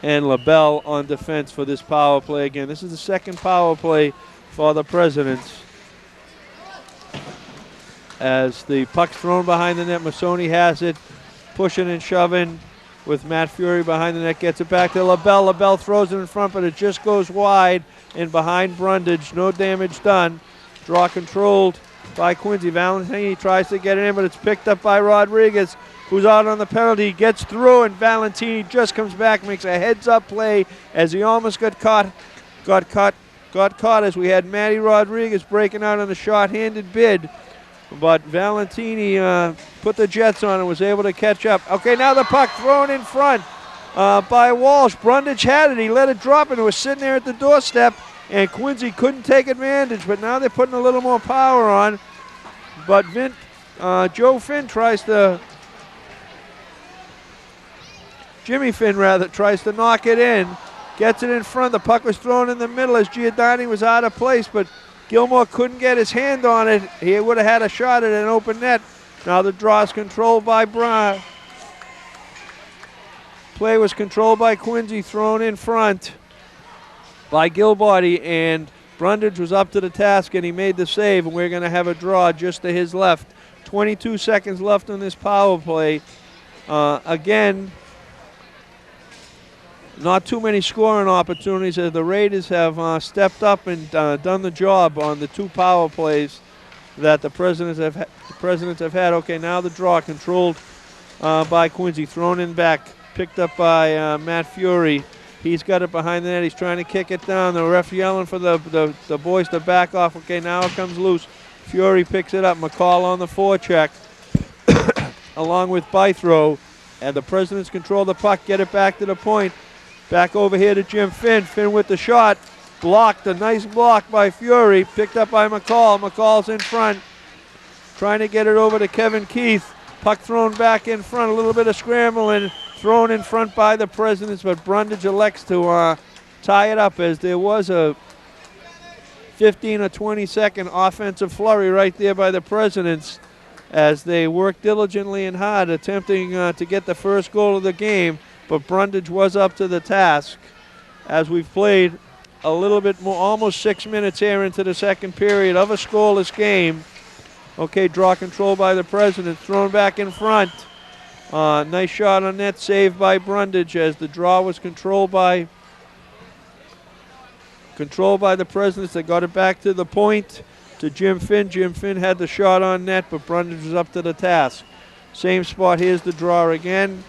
and LaBelle on defense for this power play again. This is the second power play for the Presidents. As the puck's thrown behind the net, Masoni has it, pushing and shoving with Matt Fury behind the net, gets it back to LaBelle. LaBelle throws it in front, but it just goes wide and behind Brundage. No damage done. Draw controlled by Quincy. Valentini tries to get it in, but it's picked up by Rodriguez, who's out on the penalty. He gets through, and Valentini just comes back, makes a heads-up play as he almost got caught as we had Matty Rodriguez breaking out on a short-handed bid. But Valentini put the Jets on and was able to catch up. Okay, now the puck thrown in front by Walsh. Brundage had it. He let it drop, and it was sitting there at the doorstep, and Quincy couldn't take advantage. But now they're putting a little more power on. But Joe Finn tries to... Jimmy Finn, rather, tries to knock it in. Gets it in front. The puck was thrown in the middle as Giordani was out of place, but Gilmore couldn't get his hand on it. He would have had a shot at an open net. Now the draw is controlled by Brown. Play was controlled by Quincy, thrown in front by Gilbarty, and Brundage was up to the task, and he made the save, and we're going to have a draw just to his left. 22 seconds left on this power play. Again, not too many scoring opportunities as the Raiders have stepped up and done the job on the two power plays that the Presidents have had. Okay, now the draw controlled by Quincy, thrown in back, picked up by Matt Fury. He's got it behind the net. He's trying to kick it down. The ref yelling for the boys to back off. Okay, now it comes loose. Fury picks it up. McCall on the forecheck along with Bythrow. And the Presidents control the puck, get it back to the point. Back over here to Jim Finn. Finn with the shot. Blocked. A nice block by Fury. Picked up by McCall. McCall's in front. Trying to get it over to Kevin Keith. Puck thrown back in front. A little bit of scrambling. Thrown in front by the Presidents, but Brundage elects to tie it up as there was a 15 or 20 second offensive flurry right there by the Presidents as they worked diligently and hard attempting to get the first goal of the game. But Brundage was up to the task as we've played a little bit more, almost 6 minutes here into the second period of a scoreless game. Okay, draw control by the Presidents, thrown back in front. Nice shot on net, saved by Brundage as the draw was controlled by the Presidents. They got it back to the point to Jim Finn. Jim Finn had the shot on net, but Brundage was up to the task. Same spot, here's the draw again.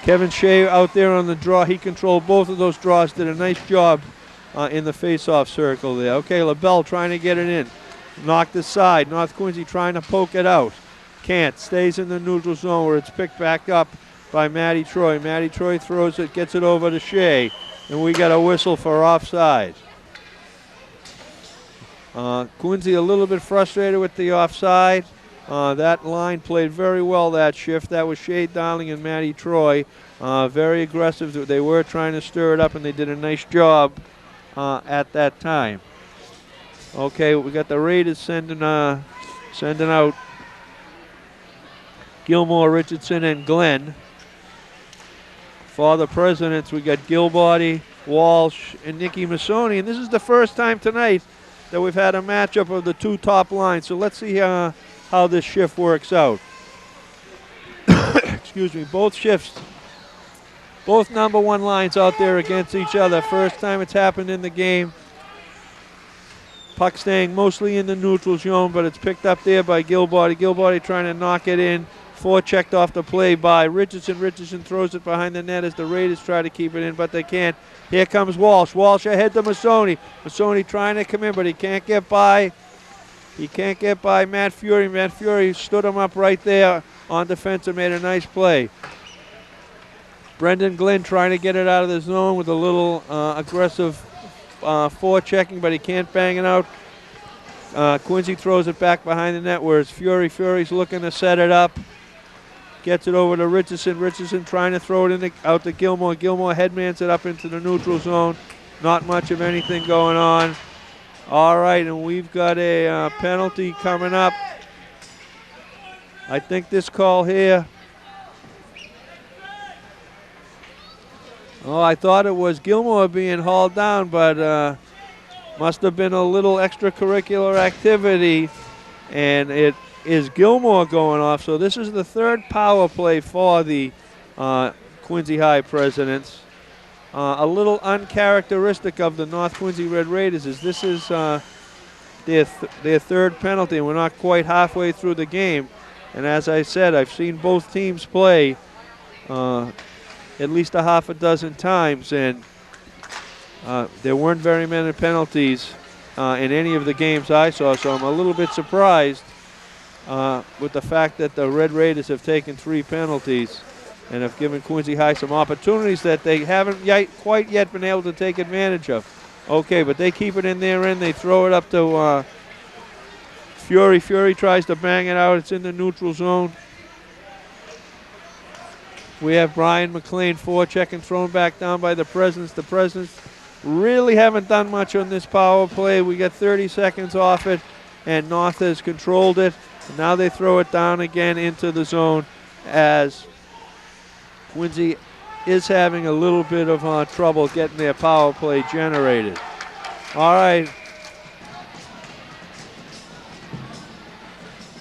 Kevin Shea out there on the draw. He controlled both of those draws, did a nice job in the face-off circle there. Okay, LaBelle trying to get it in. Knocked aside. North Quincy trying to poke it out. Can't. Stays in the neutral zone where it's picked back up by Matty Troy. Matty Troy throws it, gets it over to Shea. And we got a whistle for offside. Quincy a little bit frustrated with the offside. That line played very well that shift. That was Shea Darling and Matty Troy. Very aggressive. They were trying to stir it up, and they did a nice job at that time. Okay, we got the Raiders sending out Gilmore, Richardson, and Glenn. For the Presidents, we got Gilbarty, Walsh, and Nicky Masoni. And this is the first time tonight that we've had a matchup of the two top lines. So let's see how this shift works out. Excuse me, both shifts, both number one lines out there against each other. First time it's happened in the game. Puck staying mostly in the neutral zone, but it's picked up there by Gilbarty. Gilbarty trying to knock it in. Forechecked off the play by Richardson. Richardson throws it behind the net as the Raiders try to keep it in, but they can't. Here comes Walsh. Walsh ahead to Masoni. Masoni trying to come in, but he can't get by. He can't get by Matt Fury. Matt Fury stood him up right there on defense and made a nice play. Brendan Glenn trying to get it out of the zone with a little aggressive forechecking, but he can't bang it out. Quincy throws it back behind the net where it's Fury. Fury's looking to set it up. Gets it over to Richardson. Richardson trying to throw it out to Gilmore. Gilmore headmans it up into the neutral zone. Not much of anything going on. All right, and we've got a penalty coming up. I think this call here. Oh, I thought it was Gilmore being hauled down, but must have been a little extracurricular activity, and it is Gilmore going off. So this is the third power play for the Quincy High Presidents. A little uncharacteristic of the North Quincy Red Raiders is this is their third penalty, and we're not quite halfway through the game. And as I said, I've seen both teams play at least a half a dozen times, and there weren't very many penalties in any of the games I saw, so I'm a little bit surprised with the fact that the Red Raiders have taken 3 penalties and have given Quincy High some opportunities that they haven't quite yet been able to take advantage of. Okay, but they keep it in their end. They throw it up to Fury. Fury tries to bang it out. It's in the neutral zone. We have Brian McLean forechecking, thrown back down by the Presidents. The Presidents really haven't done much on this power play. We got 30 seconds off it, and North has controlled it. And now they throw it down again into the zone as Quincy is having a little bit of trouble getting their power play generated. All right.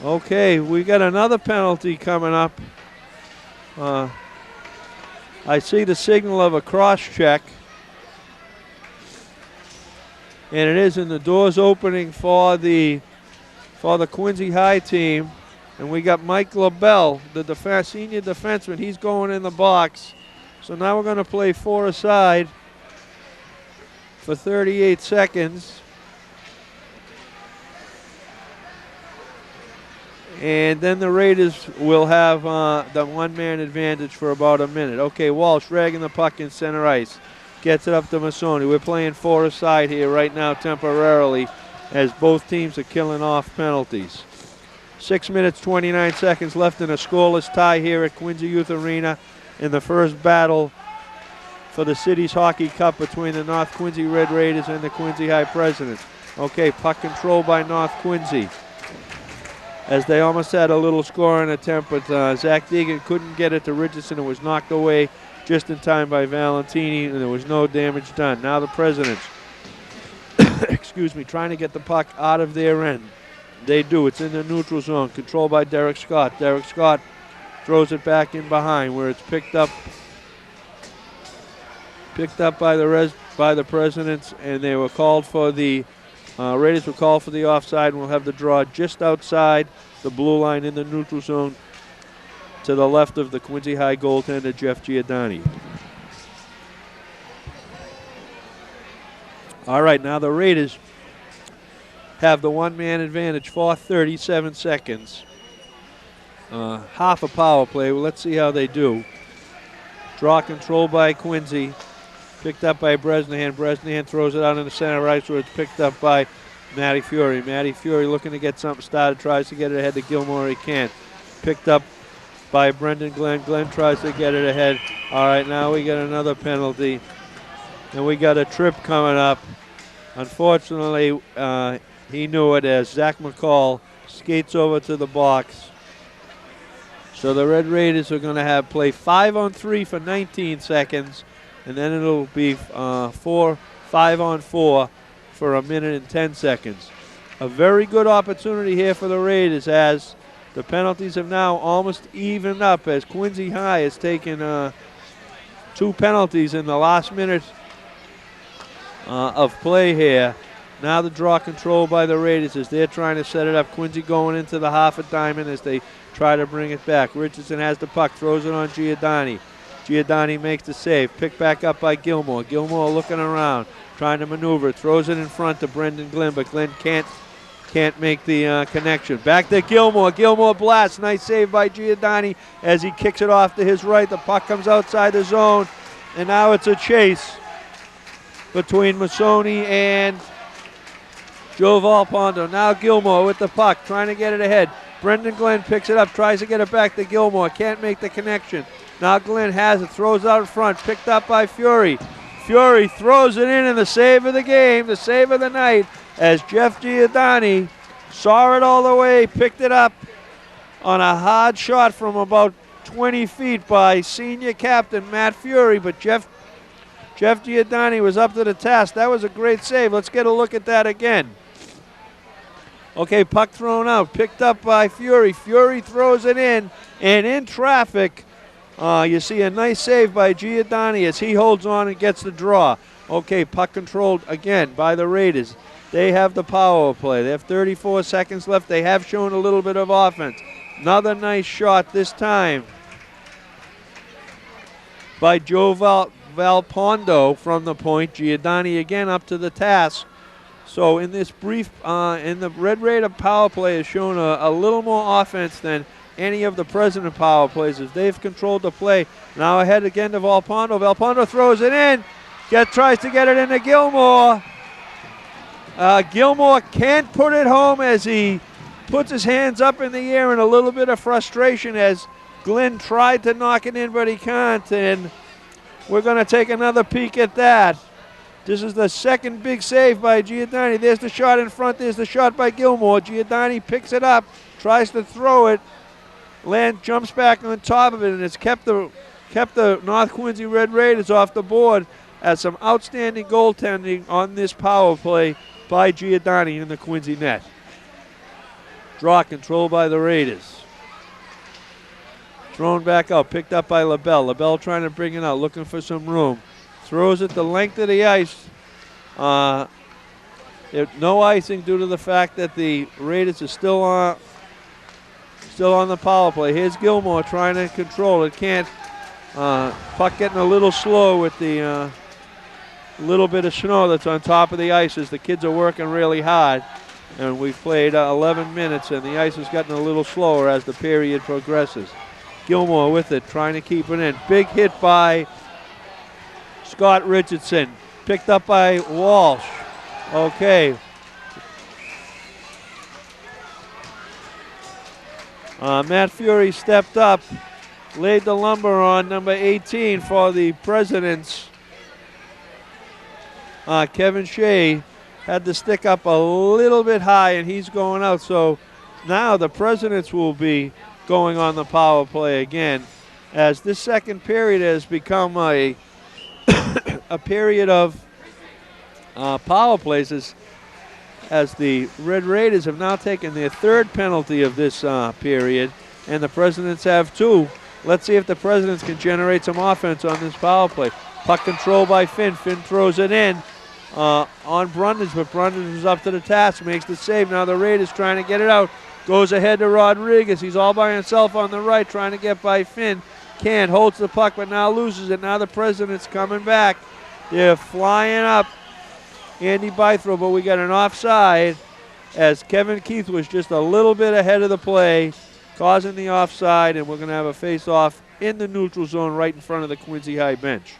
Okay, we got another penalty coming up. I see the signal of a cross check. And it is in the doors opening for the Quincy High team. And we got Mike LaBelle, the senior defenseman. He's going in the box. So now we're going to play 4 aside for 38 seconds. And then the Raiders will have the one-man advantage for about a minute. Okay, Walsh dragging the puck in center ice. Gets it up to Masoni. We're playing 4 aside here right now temporarily as both teams are killing off penalties. 6 minutes, 29 seconds left in a scoreless tie here at Quincy Youth Arena in the first battle for the city's hockey cup between the North Quincy Red Raiders and the Quincy High Presidents. Okay, puck control by North Quincy, as they almost had a little scoring attempt, but Zach Deegan couldn't get it to Richardson. It was knocked away just in time by Valentini, and there was no damage done. Now the Presidents, excuse me, trying to get the puck out of their end. They do. It's in the neutral zone, controlled by Derek Scott. Derek Scott throws it back in behind, where it's picked up by the Presidents, and they were called for the Raiders were called for the offside, and we'll have the draw just outside the blue line in the neutral zone to the left of the Quincy High goaltender, Jeff Giordani. All right, now the Raiders have the one-man advantage for 37 seconds. Half a power play. Well, let's see how they do. Draw control by Quincy. Picked up by Bresnahan. Bresnahan throws it out in the center ice where it's picked up by Matty Fury. Matty Fury looking to get something started, tries to get it ahead to Gilmore. He can't. Picked up by Brendan Glenn. Glenn tries to get it ahead. All right, now we got another penalty. And we got a trip coming up. Unfortunately, he knew it as Zach McCall skates over to the box. So the Red Raiders are going to have play 5-on-3 for 19 seconds. And then it'll be 5-on-4 for a minute and 10 seconds. A very good opportunity here for the Raiders, as the penalties have now almost evened up, as Quincy High has taken 2 penalties in the last minute of play here. Now the draw control by the Raiders as they're trying to set it up. Quincy going into the half a diamond as they try to bring it back. Richardson has the puck, throws it on Giordani. Giordani makes the save. Picked back up by Gilmore. Gilmore looking around, trying to maneuver. Throws it in front to Brendan Glenn, but Glenn can't make the connection. Back to Gilmore. Gilmore blasts. Nice save by Giordani as he kicks it off to his right. The puck comes outside the zone, and now it's a chase between Masoni and Joe Volpondo. Now Gilmore with the puck, trying to get it ahead. Brendan Glenn picks it up, tries to get it back to Gilmore. Can't make the connection. Now Glenn has it, throws out in front, picked up by Fury. Fury throws it in, and the save of the game, the save of the night as Jeff Giordani saw it all the way, picked it up on a hard shot from about 20 feet by senior captain Matt Fury, but Jeff Giordani was up to the task. That was a great save. Let's get a look at that again. Okay, puck thrown out, picked up by Fury. Fury throws it in, and in traffic, you see a nice save by Giordani as he holds on and gets the draw. Okay, puck controlled again by the Raiders. They have the power play. They have 34 seconds left. They have shown a little bit of offense. Another nice shot this time by Joe Valpondo from the point. Giordani again up to the task. So in this brief, in the Red Raider power play has shown a little more offense than any of the President power plays as they've controlled the play. Now ahead again to Valpondo. Valpondo throws it in. Tries to get it into Gilmore. Gilmore can't put it home as he puts his hands up in the air in a little bit of frustration as Glenn tried to knock it in, but he can't. And we're going to take another peek at that. This is the second big save by Giordani. There's the shot in front. There's the shot by Gilmore. Giordani picks it up, tries to throw it. Land jumps back on top of it, and it's kept the North Quincy Red Raiders off the board as some outstanding goaltending on this power play by Giordani in the Quincy net. Draw controlled by the Raiders. Thrown back out, picked up by LaBelle. LaBelle trying to bring it out, looking for some room. Throws it the length of the ice. No icing due to the fact that the Raiders are still on the power play. Here's Gilmore trying to control it. Can't. Puck getting a little slow with the little bit of snow that's on top of the ice as the kids are working really hard. And we've played 11 minutes, and the ice has gotten a little slower as the period progresses. Gilmore with it, trying to keep it in. Big hit by Scott Richardson. Picked up by Walsh. Okay. Matt Fury stepped up, laid the lumber on number 18 for the Presidents. Kevin Shea had to stick up a little bit high, and he's going out. So now the Presidents will be going on the power play again, as this second period has become a period of power plays as the Red Raiders have now taken their third penalty of this period, and the Presidents have two. Let's see if the Presidents can generate some offense on this power play. Puck control by Finn. Finn throws it in on Brundage, but Brundage is up to the task, makes the save. Now the Raiders trying to get it out. Goes ahead to Rodriguez. He's all by himself on the right, trying to get by Finn. Can't, holds the puck, but now loses it. Now the Presidents coming back. They're flying up Andy Bythrow, but we got an offside as Kevin Keith was just a little bit ahead of the play, causing the offside, and we're going to have a face-off in the neutral zone right in front of the Quincy High bench.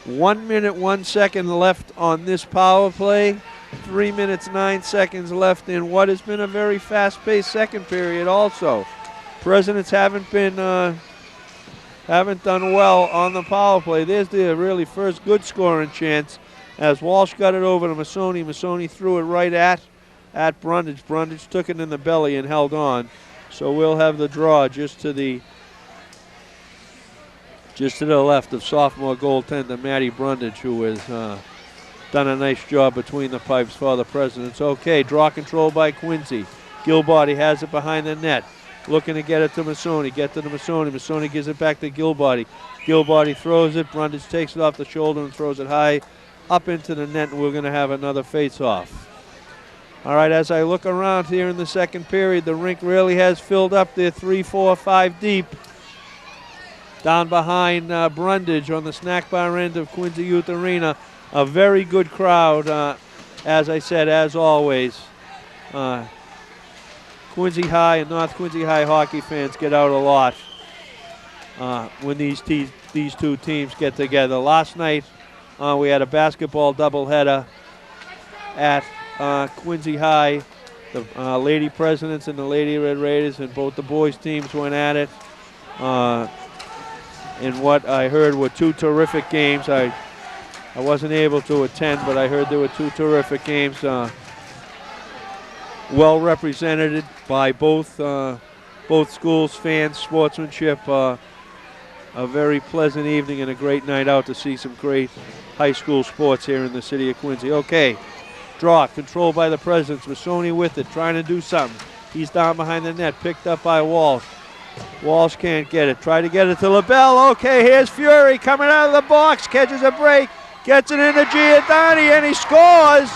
1 minute, 1 second left on this power play. 3 minutes, 9 seconds left in what has been a very fast-paced second period also. Presidents haven't done well on the power play. There's the really first good scoring chance as Walsh got it over to Masoni. Masoni threw it right at Brundage. Brundage took it in the belly and held on. So we'll have the draw just to the left of sophomore goaltender Matty Brundage, who has done a nice job between the pipes for the Presidents. Okay, draw control by Quincy. Gilbody has it behind the net. Looking to get it to Masoni. Get to the Masoni. Masoni gives it back to Gilbody. Gilbody throws it. Brundage takes it off the shoulder and throws it high up into the net, and we're going to have another face-off. All right, as I look around here in the second period, the rink really has filled up. They're 3, 4, 5 deep. Down behind Brundage on the snack bar end of Quincy Youth Arena. A very good crowd, as I said, as always. Quincy High and North Quincy High hockey fans get out a lot when these two teams get together. Last night we had a basketball doubleheader at Quincy High. The Lady Presidents and the Lady Red Raiders, and both the boys teams went at it. In what I heard were two terrific games. I I wasn't able to attend, but I heard there were two terrific games, well represented by both schools, fans, sportsmanship. A very pleasant evening and a great night out to see some great high school sports here in the city of Quincy. Okay, draw, controlled by the Presidents. Masoni with it, trying to do something. He's down behind the net, picked up by Walsh. Walsh can't get it. Try to get it to LaBelle. Okay, here's Fury coming out of the box, catches a break, gets it into Giordani, and he scores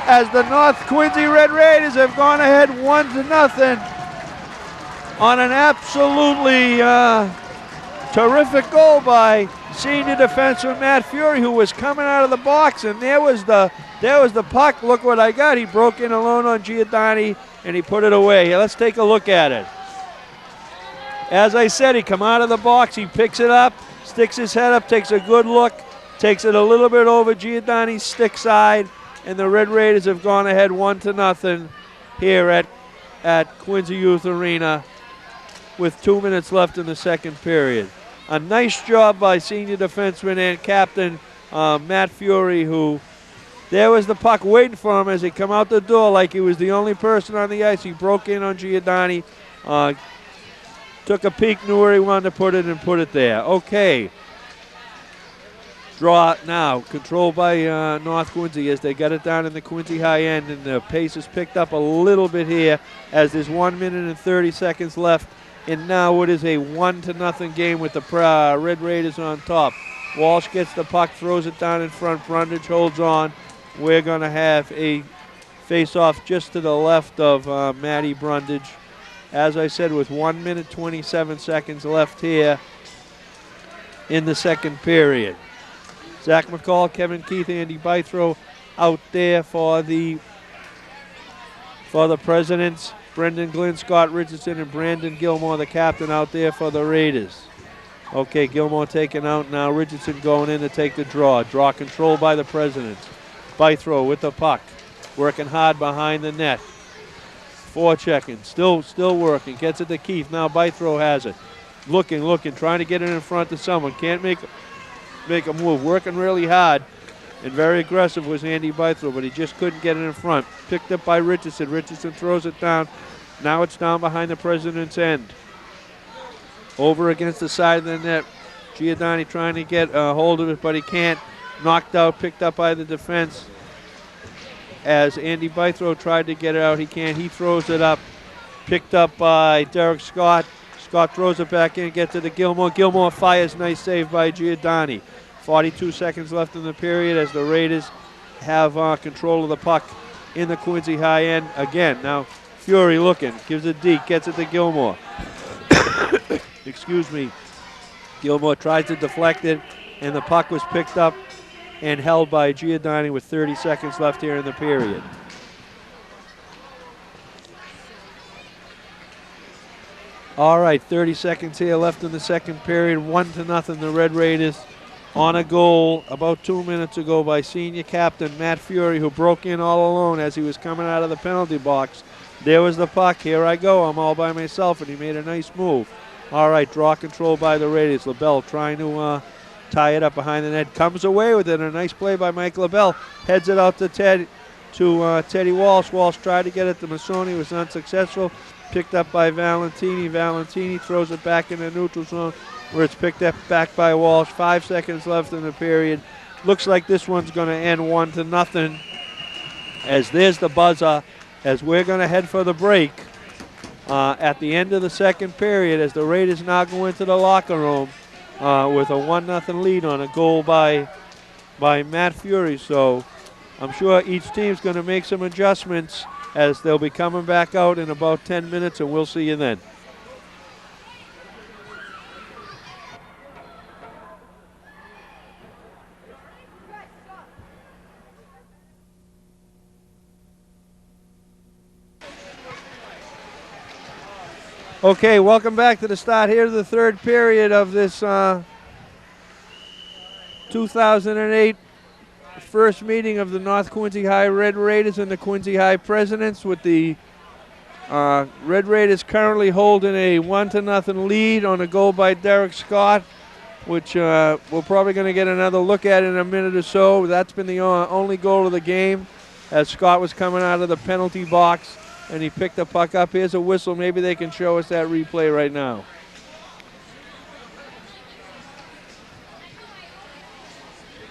as the North Quincy Red Raiders have gone ahead 1-0 on an absolutely terrific goal by senior defenseman Matt Fury, who was coming out of the box, and there was the puck. Look what I got. He broke in alone on Giordani, and he put it away. Here, let's take a look at it. As I said, he come out of the box, he picks it up, sticks his head up, takes a good look, takes it a little bit over Giordani's stick side, and the Red Raiders have gone ahead 1-0 here at Quincy Youth Arena with 2 minutes left in the second period. A nice job by senior defenseman and captain Matt Fury, who there was the puck waiting for him as he come out the door like he was the only person on the ice. He broke in on Giordani, took a peek, knew where he wanted to put it, and put it there. Okay. Draw now, controlled by North Quincy as they got it down in the Quincy high end, and the pace is picked up a little bit here as there's 1 minute and 30 seconds left. And now it is a 1-0 game with the Red Raiders on top. Walsh gets the puck, throws it down in front. Brundage holds on. We're going to have a face-off just to the left of Matty Brundage. As I said, with 1 minute 27 seconds left here in the second period. Zach McCall, Kevin Keith, Andy Bythrow out there for the Presidents. Brendan Glynn, Scott Richardson, and Brandon Gilmore, the captain, out there for the Raiders. Okay, Gilmore taken out now. Richardson going in to take the draw. Draw controlled by the Presidents. Bythrow with the puck. Working hard behind the net. Forechecking. Still working. Gets it to Keith. Now Bythrow has it. Looking, trying to get it in front to someone. Can't make a move. Working really hard. And very aggressive was Andy Bythrow, but he just couldn't get it in front. Picked up by Richardson. Richardson throws it down. Now it's down behind the President's end. Over against the side of the net. Giordani trying to get a hold of it, but he can't. Knocked out, picked up by the defense. As Andy Bythrow tried to get it out, he can't. He throws it up. Picked up by Derek Scott. Scott throws it back in, gets it to Gilmore. Gilmore fires, nice save by Giordani. 42 seconds left in the period as the Raiders have control of the puck in the Quincy high end. Again, now Fury looking, gives it deep, gets it to Gilmore. Excuse me. Gilmore tries to deflect it, and the puck was picked up and held by Giordani with 30 seconds left here in the period. All right, 30 seconds here left in the second period. 1-0, the Red Raiders on a goal about 2 minutes ago by senior captain Matt Fury, who broke in all alone as he was coming out of the penalty box. There was the puck. Here I go. I'm all by myself, and he made a nice move. All right, draw control by the Raiders. LaBelle trying to tie it up behind the net. Comes away with it. A nice play by Mike LaBelle. Heads it out to Teddy Walsh. Walsh tried to get it to Masoni. Was unsuccessful. Picked up by Valentini. Valentini throws it back in the neutral zone, where it's picked up back by Walsh. 5 seconds left in the period. Looks like this one's going to end 1-0. As there's the buzzer, as we're going to head for the break at the end of the second period, as the Raiders now go into the locker room with a 1-0 lead on a goal by Matt Fury. So I'm sure each team's going to make some adjustments as they'll be coming back out in about 10 minutes, and we'll see you then. Okay, welcome back to the start here of the third period of this 2008 first meeting of the North Quincy High Red Raiders and the Quincy High Presidents, with the Red Raiders currently holding a 1-0 lead on a goal by Derek Scott. which we're probably going to get another look at in a minute or so. That's been the only goal of the game, as Scott was coming out of the penalty box and he picked the puck up. Here's a whistle. Maybe they can show us that replay right now.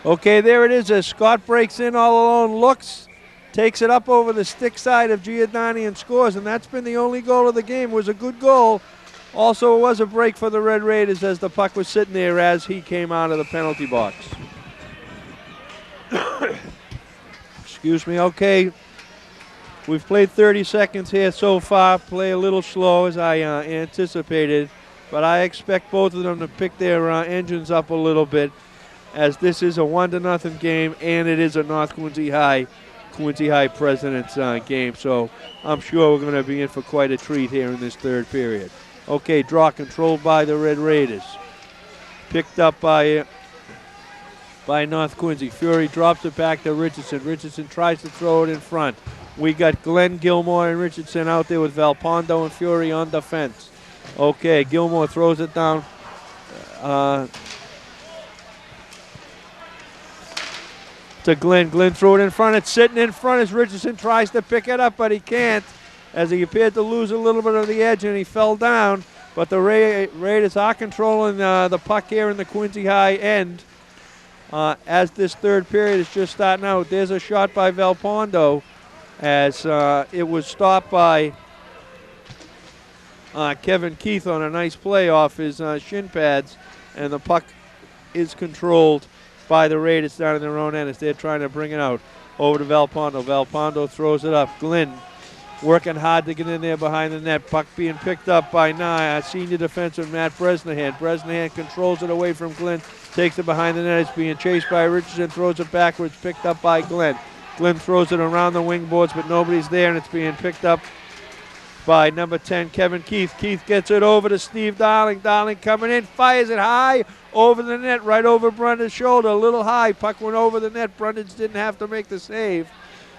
Okay, there it is as Scott breaks in all alone, looks, takes it up over the stick side of Giordani and scores, and that's been the only goal of the game. It was a good goal. Also, it was a break for the Red Raiders as the puck was sitting there as he came out of the penalty box. Excuse me. Okay, we've played 30 seconds here so far. Play a little slow as I anticipated, but I expect both of them to pick their engines up a little bit, as this is a 1-0 game and it is a North Quincy High President's game. So I'm sure we're going to be in for quite a treat here in this third period. Okay, draw controlled by the Red Raiders. Picked up by North Quincy. Fury drops it back to Richardson. Richardson tries to throw it in front. We got Glenn, Gilmore, and Richardson out there with Valpondo and Fury on defense. Okay, Gilmore throws it down. To Glenn. Glenn threw it in front. It's sitting in front as Richardson tries to pick it up, but he can't, as he appeared to lose a little bit of the edge and he fell down. But the Raiders are controlling the puck here in the Quincy High end as this third period is just starting out. There's a shot by Valpondo as it was stopped by Kevin Keith on a nice play off his shin pads, and the puck is controlled by the Raiders down in their own end as they're trying to bring it out over to Valpondo. Valpondo throws it up. Glenn working hard to get in there behind the net. Puck being picked up by senior defenseman Matt Bresnahan. Bresnahan controls it away from Glenn, takes it behind the net. It's being chased by Richardson, throws it backwards, picked up by Glenn. Glenn throws it around the wing boards, but nobody's there, and it's being picked up by number 10, Kevin Keith. Keith gets it over to Steve Darling. Darling coming in, fires it high over the net, right over Brundage shoulder. A little high, puck went over the net. Brundage didn't have to make the save.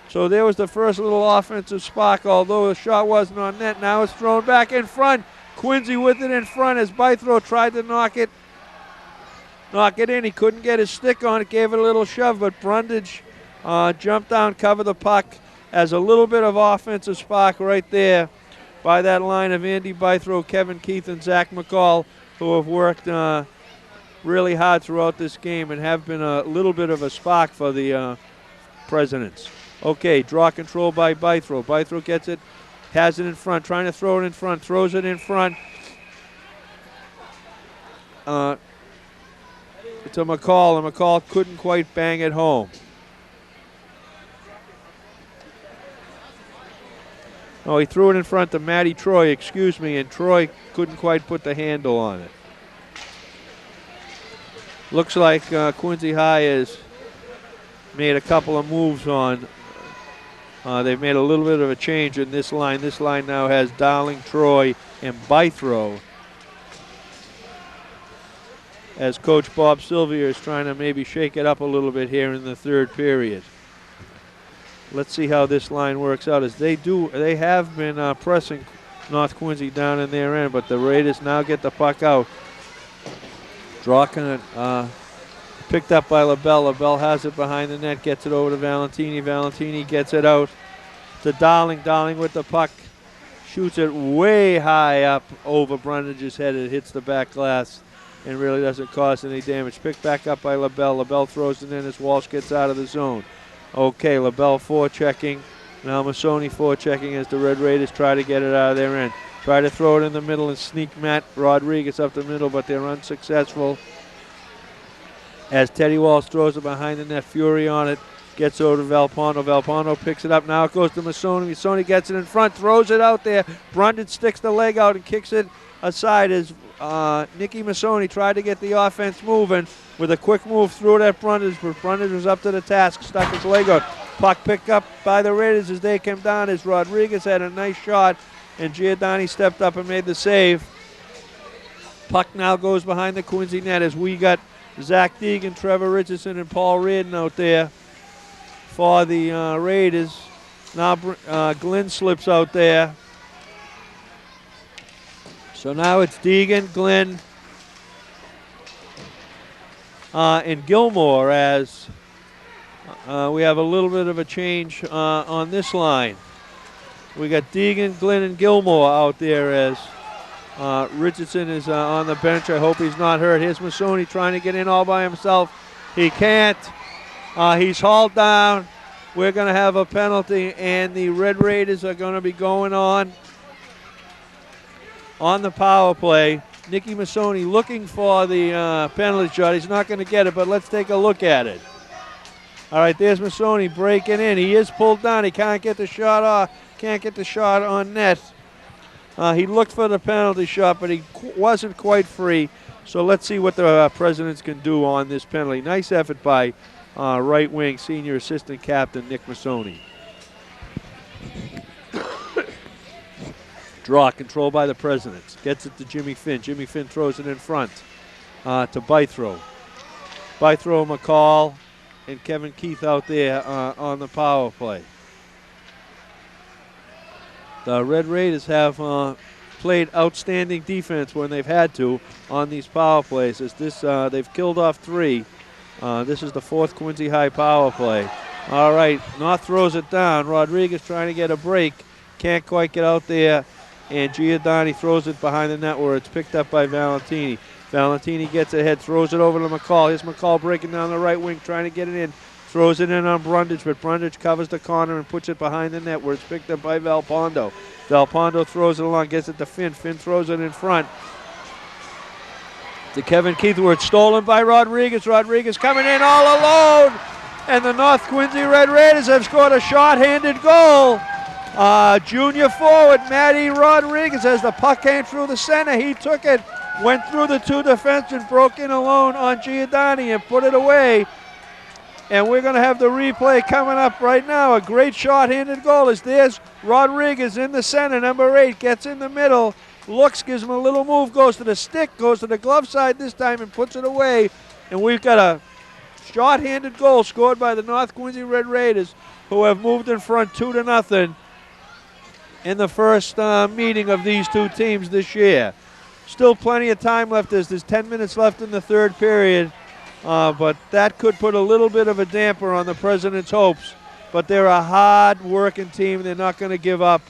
So there was the first little offensive spark, although the shot wasn't on net. Now it's thrown back in front. Quincy with it in front as Bythrow tried to knock it in. He couldn't get his stick on it, gave it a little shove, but Brundage jumped down, covered the puck as a little bit of offensive spark right there by that line of Andy Bythrow, Kevin Keith, and Zach McCall, who have worked really hard throughout this game and have been a little bit of a spark for the Presidents. Okay, draw control by Bythrow. Bythrow gets it, has it in front, trying to throw it in front, throws it in front to McCall, and McCall couldn't quite bang it home. Oh, he threw it in front to Matty Troy, and Troy couldn't quite put the handle on it. Looks like Quincy High has made a couple of moves on. They've made a little bit of a change in this line. This line now has Darling, Troy, and Bythrow, as Coach Bob Sylvia is trying to maybe shake it up a little bit here in the third period. Let's see how this line works out, as they have been pressing North Quincy down in their end, but the Raiders now get the puck out. Drawkin picked up by LaBelle. LaBelle has it behind the net, gets it over to Valentini. Valentini gets it out to Darling. Darling with the puck, shoots it way high up over Brundage's head. It hits the back glass and really doesn't cause any damage. Picked back up by LaBelle. LaBelle throws it in as Walsh gets out of the zone. Okay, LaBelle forechecking. Now Masoni forechecking as the Red Raiders try to get it out of their end. Try to throw it in the middle and sneak Matt Rodriguez up the middle, but they're unsuccessful. As Teddy Walsh throws it behind the net, Fury on it, gets over to Valpondo. Valpondo picks it up. Now it goes to Masoni. Masoni gets it in front, throws it out there. Brundage sticks the leg out and kicks it aside as Nicky Masoni tried to get the offense moving with a quick move through it at Brundage, but Brundage was up to the task, stuck his leg out. Puck picked up by the Raiders as they came down, as Rodriguez had a nice shot and Giordani stepped up and made the save. Puck now goes behind the Quincy net as we got Zach Deegan, Trevor Richardson, and Paul Reardon out there for the Raiders. Now Glenn slips out there. So now it's Deegan, Glenn, and Gilmore as we have a little bit of a change on this line. We got Deegan, Glenn, and Gilmore out there as Richardson is on the bench. I hope he's not hurt. Here's Masoni trying to get in all by himself. He can't. He's hauled down. We're going to have a penalty, and the Red Raiders are going to be going on the power play. Nicky Masoni looking for the penalty shot. He's not going to get it, but let's take a look at it. All right, there's Masoni breaking in. He is pulled down. He can't get the shot off. Can't get the shot on net. He looked for the penalty shot, but he wasn't quite free. So let's see what the Presidents can do on this penalty. Nice effort by right wing senior assistant captain Nick Masoni. Draw controlled by the Presidents. Gets it to Jimmy Finn. Jimmy Finn throws it in front to Bythrow. Bythrow, McCall, and Kevin Keith out there on the power play. The Red Raiders have played outstanding defense when they've had to on these power plays. As this, they've killed off 3. This is the 4th Quincy High power play. All right, North throws it down. Rodriguez trying to get a break. Can't quite get out there. And Giordani throws it behind the net where it's picked up by Valentini. Valentini gets ahead, throws it over to McCall. Here's McCall breaking down the right wing, trying to get it in. Throws it in on Brundage, but Brundage covers the corner and puts it behind the net where it's picked up by Valpondo. Valpondo throws it along, gets it to Finn. Finn throws it in front to Kevin Keith, where it's stolen by Rodriguez. Rodriguez coming in all alone, and the North Quincy Red Raiders have scored a short-handed goal. Junior forward Matty Rodriguez, as the puck came through the center, he took it, went through the 2 defensemen, broke in alone on Giordani and put it away. And we're going to have the replay coming up right now. A great short-handed goal as there's Rodriguez in the center. Number 8 gets in the middle, looks, gives him a little move, goes to the stick, goes to the glove side this time and puts it away. And we've got a short-handed goal scored by the North Quincy Red Raiders, who have moved in front 2-0 in the first meeting of these two teams this year. Still plenty of time left as there's 10 minutes left in the third period. But that could put a little bit of a damper on the President's hopes. But they're a hard-working team. They're not going to give up.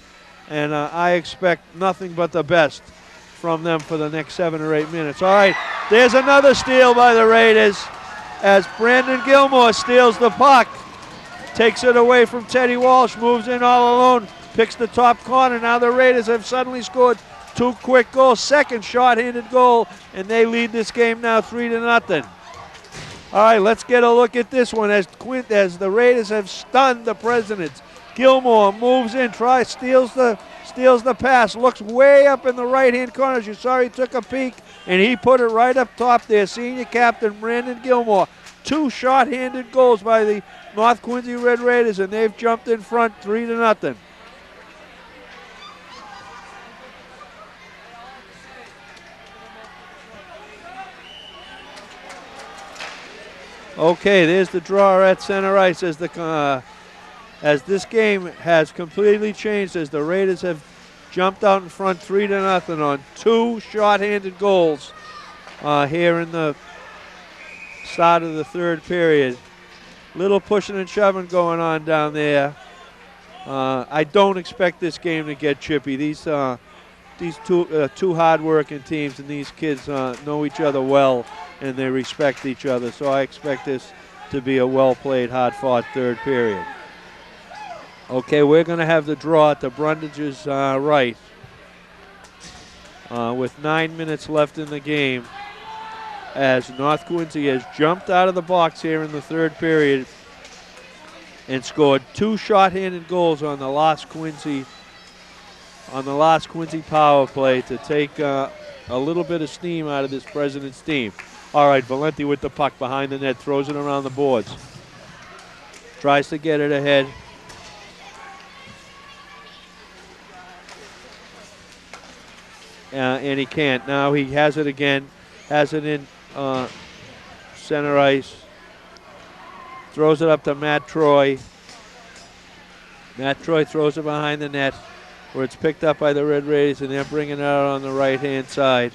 And I expect nothing but the best from them for the next 7 or 8 minutes. All right, there's another steal by the Raiders as Brandon Gilmore steals the puck. Takes it away from Teddy Walsh, moves in all alone, picks the top corner. Now the Raiders have suddenly scored 2 quick goals, second short-handed goal, and they lead this game now 3-0. All right, let's get a look at this one as the Raiders have stunned the Presidents. Gilmore moves in, steals the pass, looks way up in the right-hand corner. As you saw, he took a peek, and he put it right up top there. Senior captain Brandon Gilmore. 2 short-handed goals by the North Quincy Red Raiders, and they've jumped in front 3-0. Okay, there's the draw at center ice as this game has completely changed as the Raiders have jumped out in front 3-0 on 2 short-handed goals here in the start of the third period. Little pushing and shoving going on down there. I don't expect this game to get chippy. These two hard-working teams, and these kids know each other well, and they respect each other. So I expect this to be a well-played, hard-fought third period. Okay, we're going to have the draw to Brundage's right with 9 minutes left in the game as North Quincy has jumped out of the box here in the third period and scored 2 short-handed goals on the last Quincy power play to take a little bit of steam out of this President's team. All right, Valenti with the puck behind the net, throws it around the boards. Tries to get it ahead. And he can't. Now he has it again. Has it in center ice. Throws it up to Matt Troy. Matt Troy throws it behind the net where it's picked up by the Red Raiders, and they're bringing it out on the right-hand side.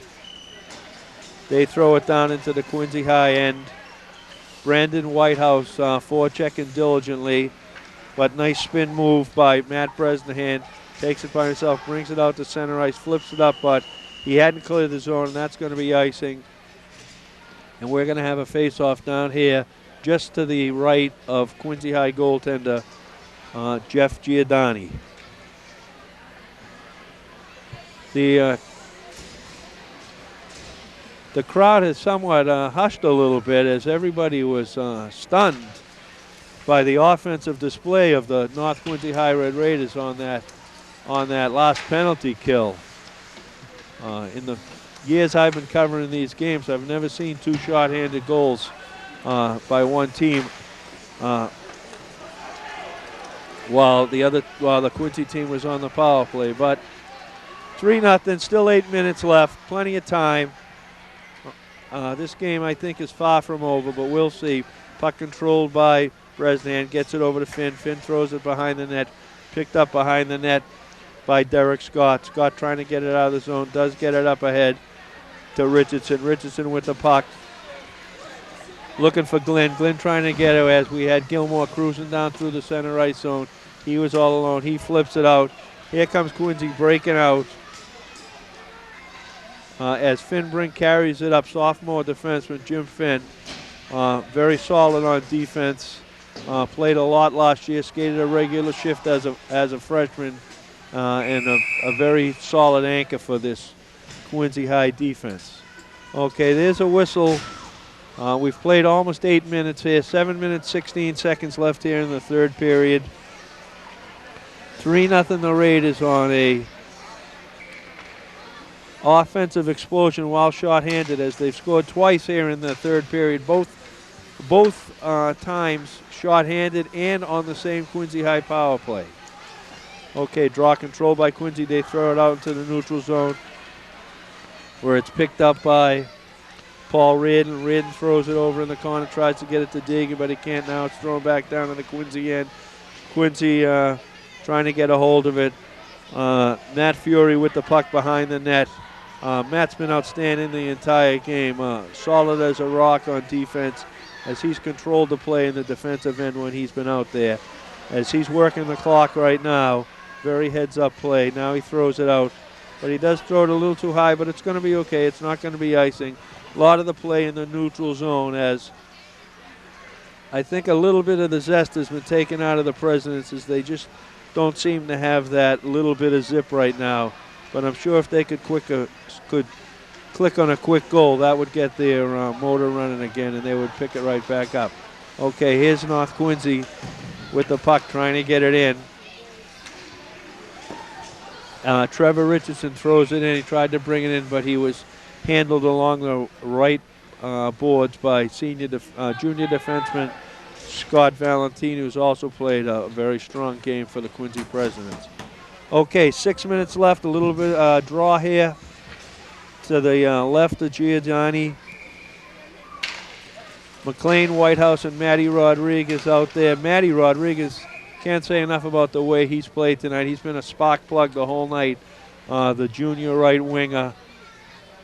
They throw it down into the Quincy High end. Brandon Whitehouse forechecking diligently, but nice spin move by Matt Bresnahan. Takes it by himself, brings it out to center ice, flips it up, but he hadn't cleared the zone, and that's going to be icing. And we're going to have a face-off down here just to the right of Quincy High goaltender Jeff Giordani. The crowd has somewhat hushed a little bit as everybody was stunned by the offensive display of the North Quincy High Red Raiders on that last penalty kill. In the years I've been covering these games, I've never seen two shorthanded goals by one team while the Quincy team was on the power play. But 3-0, still 8 minutes left, plenty of time. This game I think is far from over, but we'll see. Puck controlled by Bresnan, gets it over to Finn. Finn throws it behind the net, picked up behind the net by Derek Scott. Scott trying to get it out of the zone, does get it up ahead to Richardson. Richardson with the puck, looking for Glenn. Glenn trying to get it as we had Gilmore cruising down through the center ice zone. He was all alone. He flips it out. Here comes Quincy breaking out. As Finn Brink carries it up, sophomore defenseman Jim Finn. Very solid on defense. Played a lot last year, skated a regular shift as a freshman, and a very solid anchor for this Quincy High defense. Okay, there's a whistle. We've played almost 8 minutes here. 7 minutes, 16 seconds left here in the third period. 3-0 the Raiders on a offensive explosion while shorthanded, as they've scored twice here in the third period. Both times shorthanded and on the same Quincy High power play. Okay, draw control by Quincy. They throw it out into the neutral zone where it's picked up by Paul Reardon. Reardon throws it over in the corner, tries to get it to Deegan, but he can't now. It's thrown back down to the Quincy end. Quincy trying to get a hold of it. Matt Fury with the puck behind the net. Matt's been outstanding the entire game. Solid as a rock on defense as he's controlled the play in the defensive end when he's been out there. As he's working the clock right now, very heads-up play. Now he throws it out, but he does throw it a little too high, but it's going to be okay. It's not going to be icing. A lot of the play in the neutral zone, as I think a little bit of the zest has been taken out of the Presidents, as they just don't seem to have that little bit of zip right now. But I'm sure if they could click on a quick goal, that would get their motor running again, and they would pick it right back up. Okay, here's North Quincy with the puck, trying to get it in. Trevor Richardson throws it in. He tried to bring it in, but he was handled along the right boards by junior defenseman Scott Valentine, who's also played a very strong game for the Quincy Presidents. Okay, 6 minutes left. A little bit draw here to the left of Giordani. McLean, Whitehouse, and Matty Rodriguez out there. Matty Rodriguez, can't say enough about the way he's played tonight. He's been a spark plug the whole night, the junior right winger.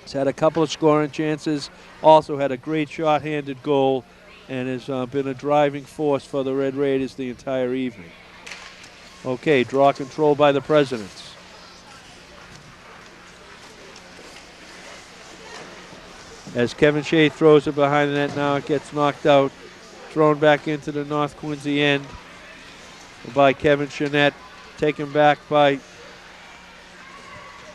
He's had a couple of scoring chances, also had a great shot-handed goal, and has been a driving force for the Red Raiders the entire evening. Okay, draw control by the Presidents. As Kevin Shea throws it behind the net, now it gets knocked out, thrown back into the North Quincy end by Kevin Chanette, taken back by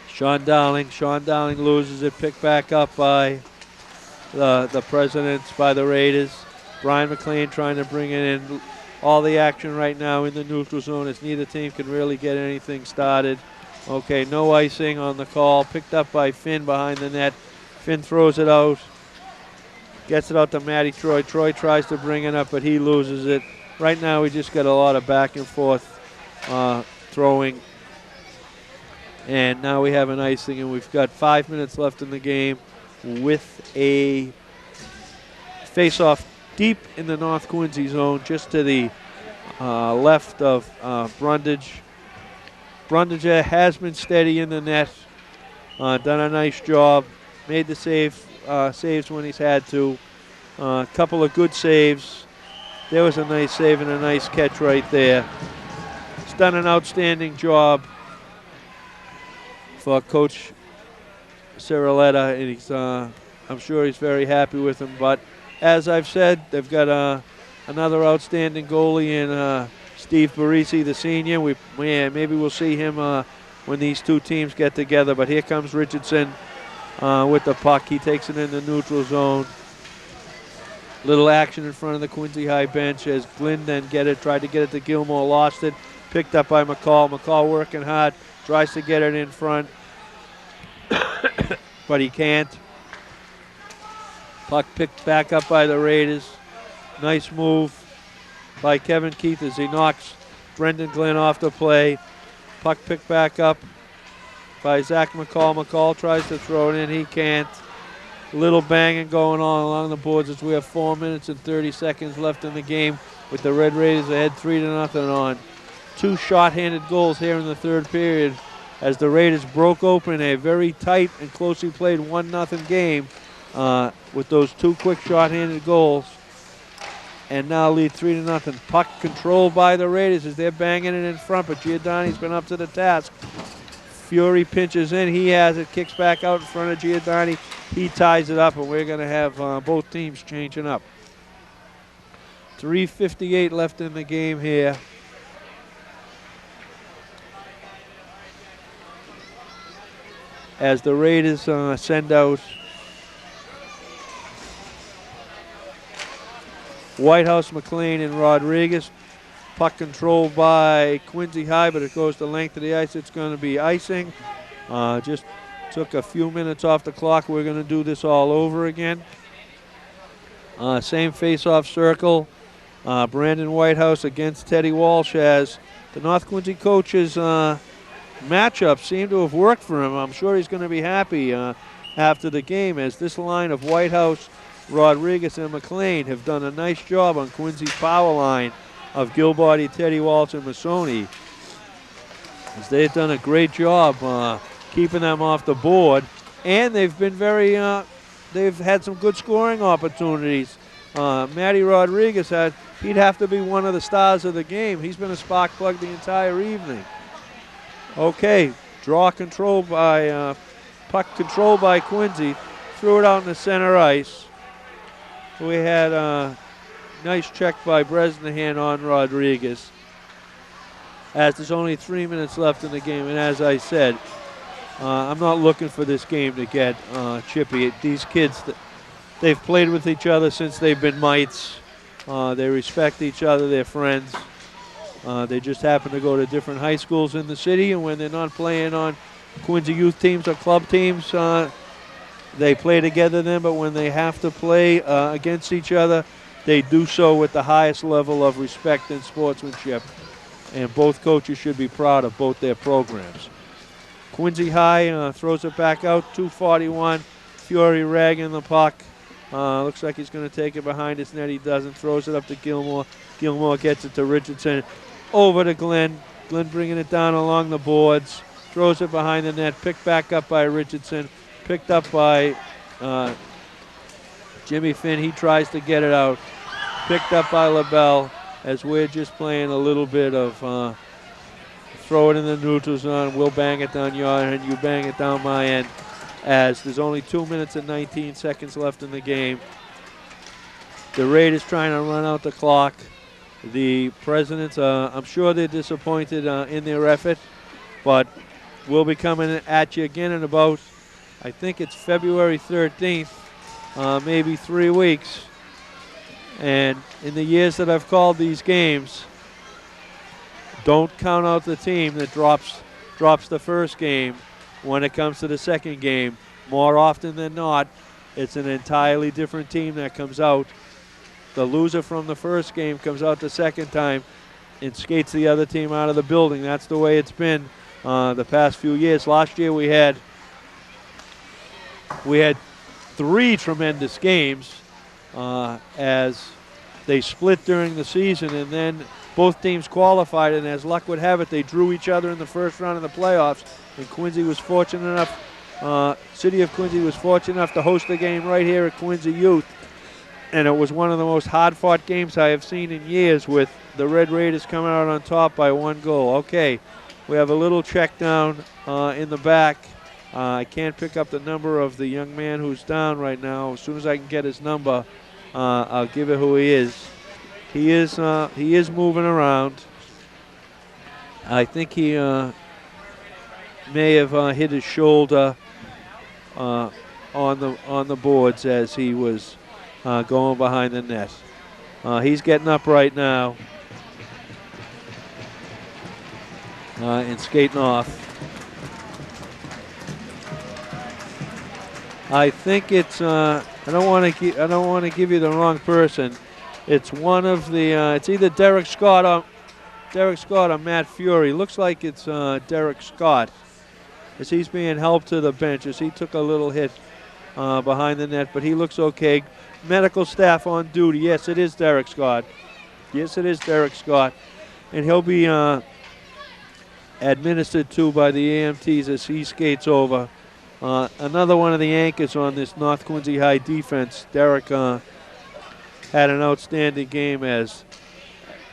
Sean Dowling. Sean Dowling loses it, picked back up by the Presidents, by the Raiders. Brian McLean trying to bring it in. All the action right now in the neutral zone as neither team can really get anything started. Okay, no icing on the call. Picked up by Finn behind the net. Finn throws it out. Gets it out to Matty Troy. Troy tries to bring it up, but he loses it. Right now we just got a lot of back and forth throwing. And now we have an icing, and we've got 5 minutes left in the game with a face-off deep in the North Quincy zone, just to the left of Brundage. Brundage has been steady in the net, done a nice job, made the saves when he's had to. A couple of good saves. There was a nice save and a nice catch right there. He's done an outstanding job for Coach Ciriletta, and he's, I'm sure he's very happy with him. But as I've said, they've got another outstanding goalie in Steve Barisi, the senior. Maybe we'll see him when these two teams get together. But here comes Richardson with the puck. He takes it in the neutral zone. Little action in front of the Quincy High bench as Glenn then tried to get it to Gilmore, lost it. Picked up by McCall. McCall working hard, tries to get it in front, but he can't. Puck picked back up by the Raiders. Nice move by Kevin Keith as he knocks Brendan Glenn off the play. Puck picked back up by Zach McCall. McCall tries to throw it in. He can't. Little banging going on along the boards as we have 4 minutes and 30 seconds left in the game with the Red Raiders ahead 3-0 on. Two short-handed goals here in the third period as the Raiders broke open a very tight and closely played 1-0 game with those two quick short-handed goals, and now lead 3-0. Puck controlled by the Raiders as they're banging it in front, but Giordani's been up to the task. Fury pinches in. He has it, kicks back out in front of Giordani. He ties it up, and we're going to have both teams changing up. 3:58 left in the game here. As the Raiders send out Whitehouse, McLean, and Rodriguez. Puck controlled by Quincy High, but it goes the length of the ice. It's going to be icing. Just took a few minutes off the clock. We're going to do this all over again. Same face-off circle. Brandon Whitehouse against Teddy Walsh, as the North Quincy coaches matchup seemed to have worked for him. I'm sure he's going to be happy after the game, as this line of Whitehouse, Rodriguez, and McLean have done a nice job on Quincy's power line of Gilbarty, Teddy Walsh, and Masoni. As they've done a great job keeping them off the board, and they've been they've had some good scoring opportunities. Matty Rodriguez he'd have to be one of the stars of the game. He's been a spark plug the entire evening. Okay, puck controlled by Quincy. Threw it out in the center ice. We had a nice check by Bresnahan on Rodriguez. As there's only 3 minutes left in the game, and as I said, I'm not looking for this game to get chippy. These kids, they've played with each other since they've been mites. They respect each other, they're friends. They just happen to go to different high schools in the city, and when they're not playing on Quincy youth teams or club teams, they play together then, but when they have to play against each other, they do so with the highest level of respect and sportsmanship. And both coaches should be proud of both their programs. Quincy High throws it back out, 2:41. Fury ragging the puck. Looks like he's going to take it behind his net. He doesn't. Throws it up to Gilmore. Gilmore gets it to Richardson. Over to Glenn. Glenn bringing it down along the boards. Throws it behind the net. Picked back up by Richardson. Picked up by Jimmy Finn. He tries to get it out. Picked up by LaBelle, as we're just playing a little bit of throw it in the neutral zone. We'll bang it down your end. You bang it down my end. As there's only 2 minutes and 19 seconds left in the game. The Raiders trying to run out the clock. The Presidents, I'm sure they're disappointed in their effort, but we'll be coming at you again in about, I think it's February 13th, maybe 3 weeks. And in the years that I've called these games, don't count out the team that drops the first game when it comes to the second game. More often than not, it's an entirely different team that comes out. The loser from the first game comes out the second time and skates the other team out of the building. That's the way it's been the past few years. Last year we had 3 tremendous games as they split during the season, and then both teams qualified, and as luck would have it, they drew each other in the first round of the playoffs, and Quincy was fortunate enough, City of Quincy was fortunate enough to host the game right here at Quincy Youth. And it was one of the most hard-fought games I have seen in years, with the Red Raiders coming out on top by 1 goal. Okay, we have a little check down in the back. I can't pick up the number of the young man who's down right now. As soon as I can get his number, I'll give it who he is. He is moving around. I think he may have hit his shoulder on the boards as he was going behind the net. He's getting up right now and skating off. I think it's. I don't want to give you the wrong person. It's one of the. It's either Derek Scott or Matt Fury. Looks like it's Derek Scott, as he's being helped to the bench as he took a little hit behind the net, but he looks okay. Medical staff on duty. Yes, it is Derek Scott. Yes, it is Derek Scott, and he'll be administered to by the AMTs as he skates over. Another one of the anchors on this North Quincy High defense. Derek had an outstanding game as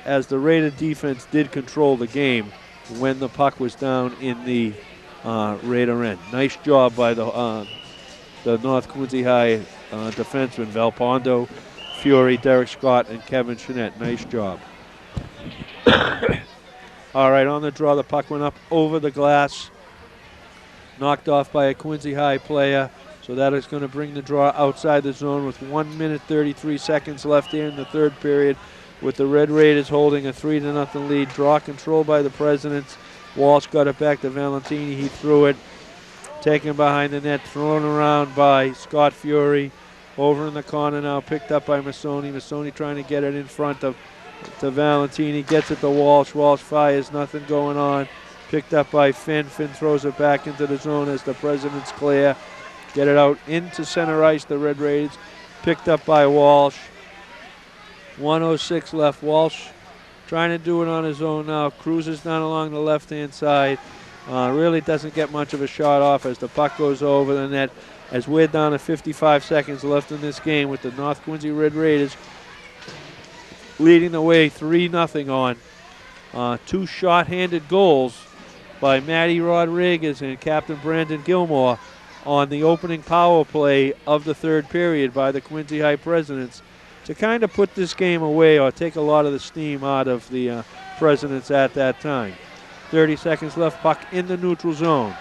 the Raider defense did control the game when the puck was down in the Raider end. Nice job by the North Quincy High defensemen, Valpondo, Fury, Derek Scott, and Kevin Chenette. Nice job. All right, on the draw, the puck went up over the glass. Knocked off by a Quincy High player. So that is going to bring the draw outside the zone with 1 minute 33 seconds left here in the third period, with the Red Raiders holding a 3-0 lead. Draw control by the Presidents. Walsh got it back to Valentini. He threw it. Taken behind the net, thrown around by Scott Fury. Over in the corner now, picked up by Masoni. Masoni trying to get it in front of to Valentini. Gets it to Walsh. Walsh fires, nothing going on. Picked up by Finn. Finn throws it back into the zone as the Presidents clear. Get it out into center ice, the Red Raiders. Picked up by Walsh. 1:06 left. Walsh trying to do it on his own now. Cruises down along the left-hand side. Really doesn't get much of a shot off as the puck goes over the net. As we're down to 55 seconds left in this game, with the North Quincy Red Raiders leading the way 3-0 on 2 short-handed goals by Matty Rodriguez and Captain Brandon Gilmore on the opening power play of the third period by the Quincy High Presidents to kind of put this game away or take a lot of the steam out of the Presidents at that time. 30 seconds left, puck in the neutral zone.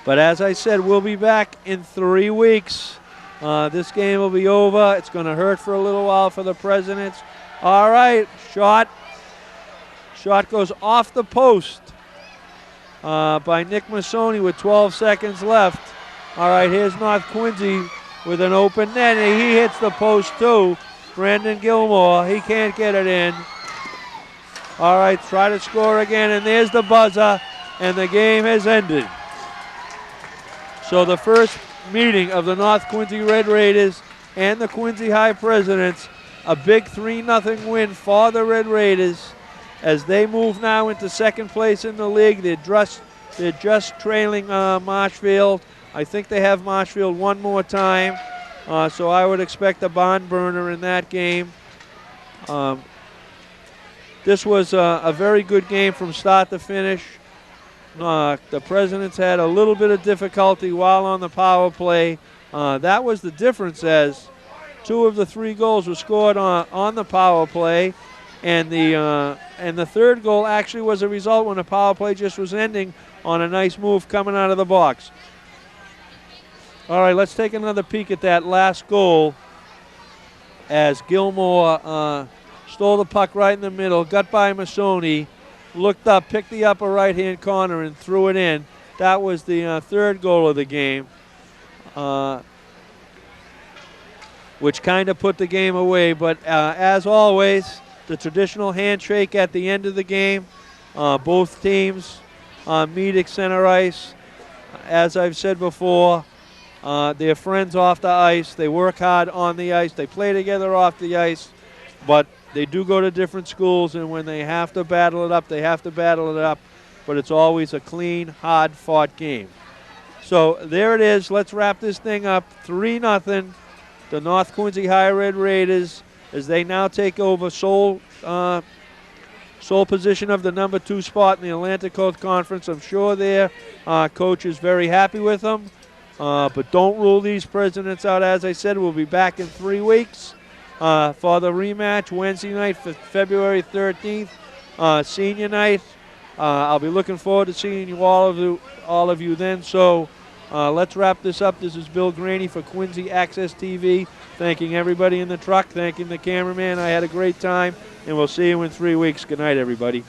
But as I said, we'll be back in 3 weeks. This game will be over. It's going to hurt for a little while for the Presidents. All right, shot. Shot goes off the post by Nick Masoni with 12 seconds left. All right, here's North Quincy with an open net, and he hits the post too. Brandon Gilmore, he can't get it in. All right, try to score again, and there's the buzzer, and the game has ended. So the first meeting of the North Quincy Red Raiders and the Quincy High Presidents, a big 3-0 win for the Red Raiders as they move now into second place in the league. They're just trailing Marshfield. I think they have Marshfield one more time, so I would expect a barn burner in that game. This was a very good game from start to finish. The Presidents had a little bit of difficulty while on the power play. That was the difference, as 2 of the 3 goals were scored on the power play, and the third goal actually was a result when the power play just was ending on a nice move coming out of the box. All right, let's take another peek at that last goal as Gilmore stole the puck right in the middle, got by Masoni, looked up, picked the upper right-hand corner, and threw it in. That was the third goal of the game, which kind of put the game away. But as always, the traditional handshake at the end of the game. Both teams meet at center ice. As I've said before, they're friends off the ice. They work hard on the ice. They play together off the ice. But they do go to different schools, and when they have to battle it up, they have to battle it up. But it's always a clean, hard-fought game. So there it is. Let's wrap this thing up. 3-0 the North Quincy Higher Ed Raiders as they now take over sole position of the number 2 spot in the Atlantic Coast Conference. I'm sure their coach is very happy with them. But don't rule these Presidents out. As I said, we'll be back in 3 weeks for the rematch Wednesday night, February 13th, senior night. I'll be looking forward to seeing all of you then. So let's wrap this up. This is Bill Graney for Quincy Access TV. Thanking everybody in the truck, thanking the cameraman. I had a great time, and we'll see you in 3 weeks. Good night, everybody.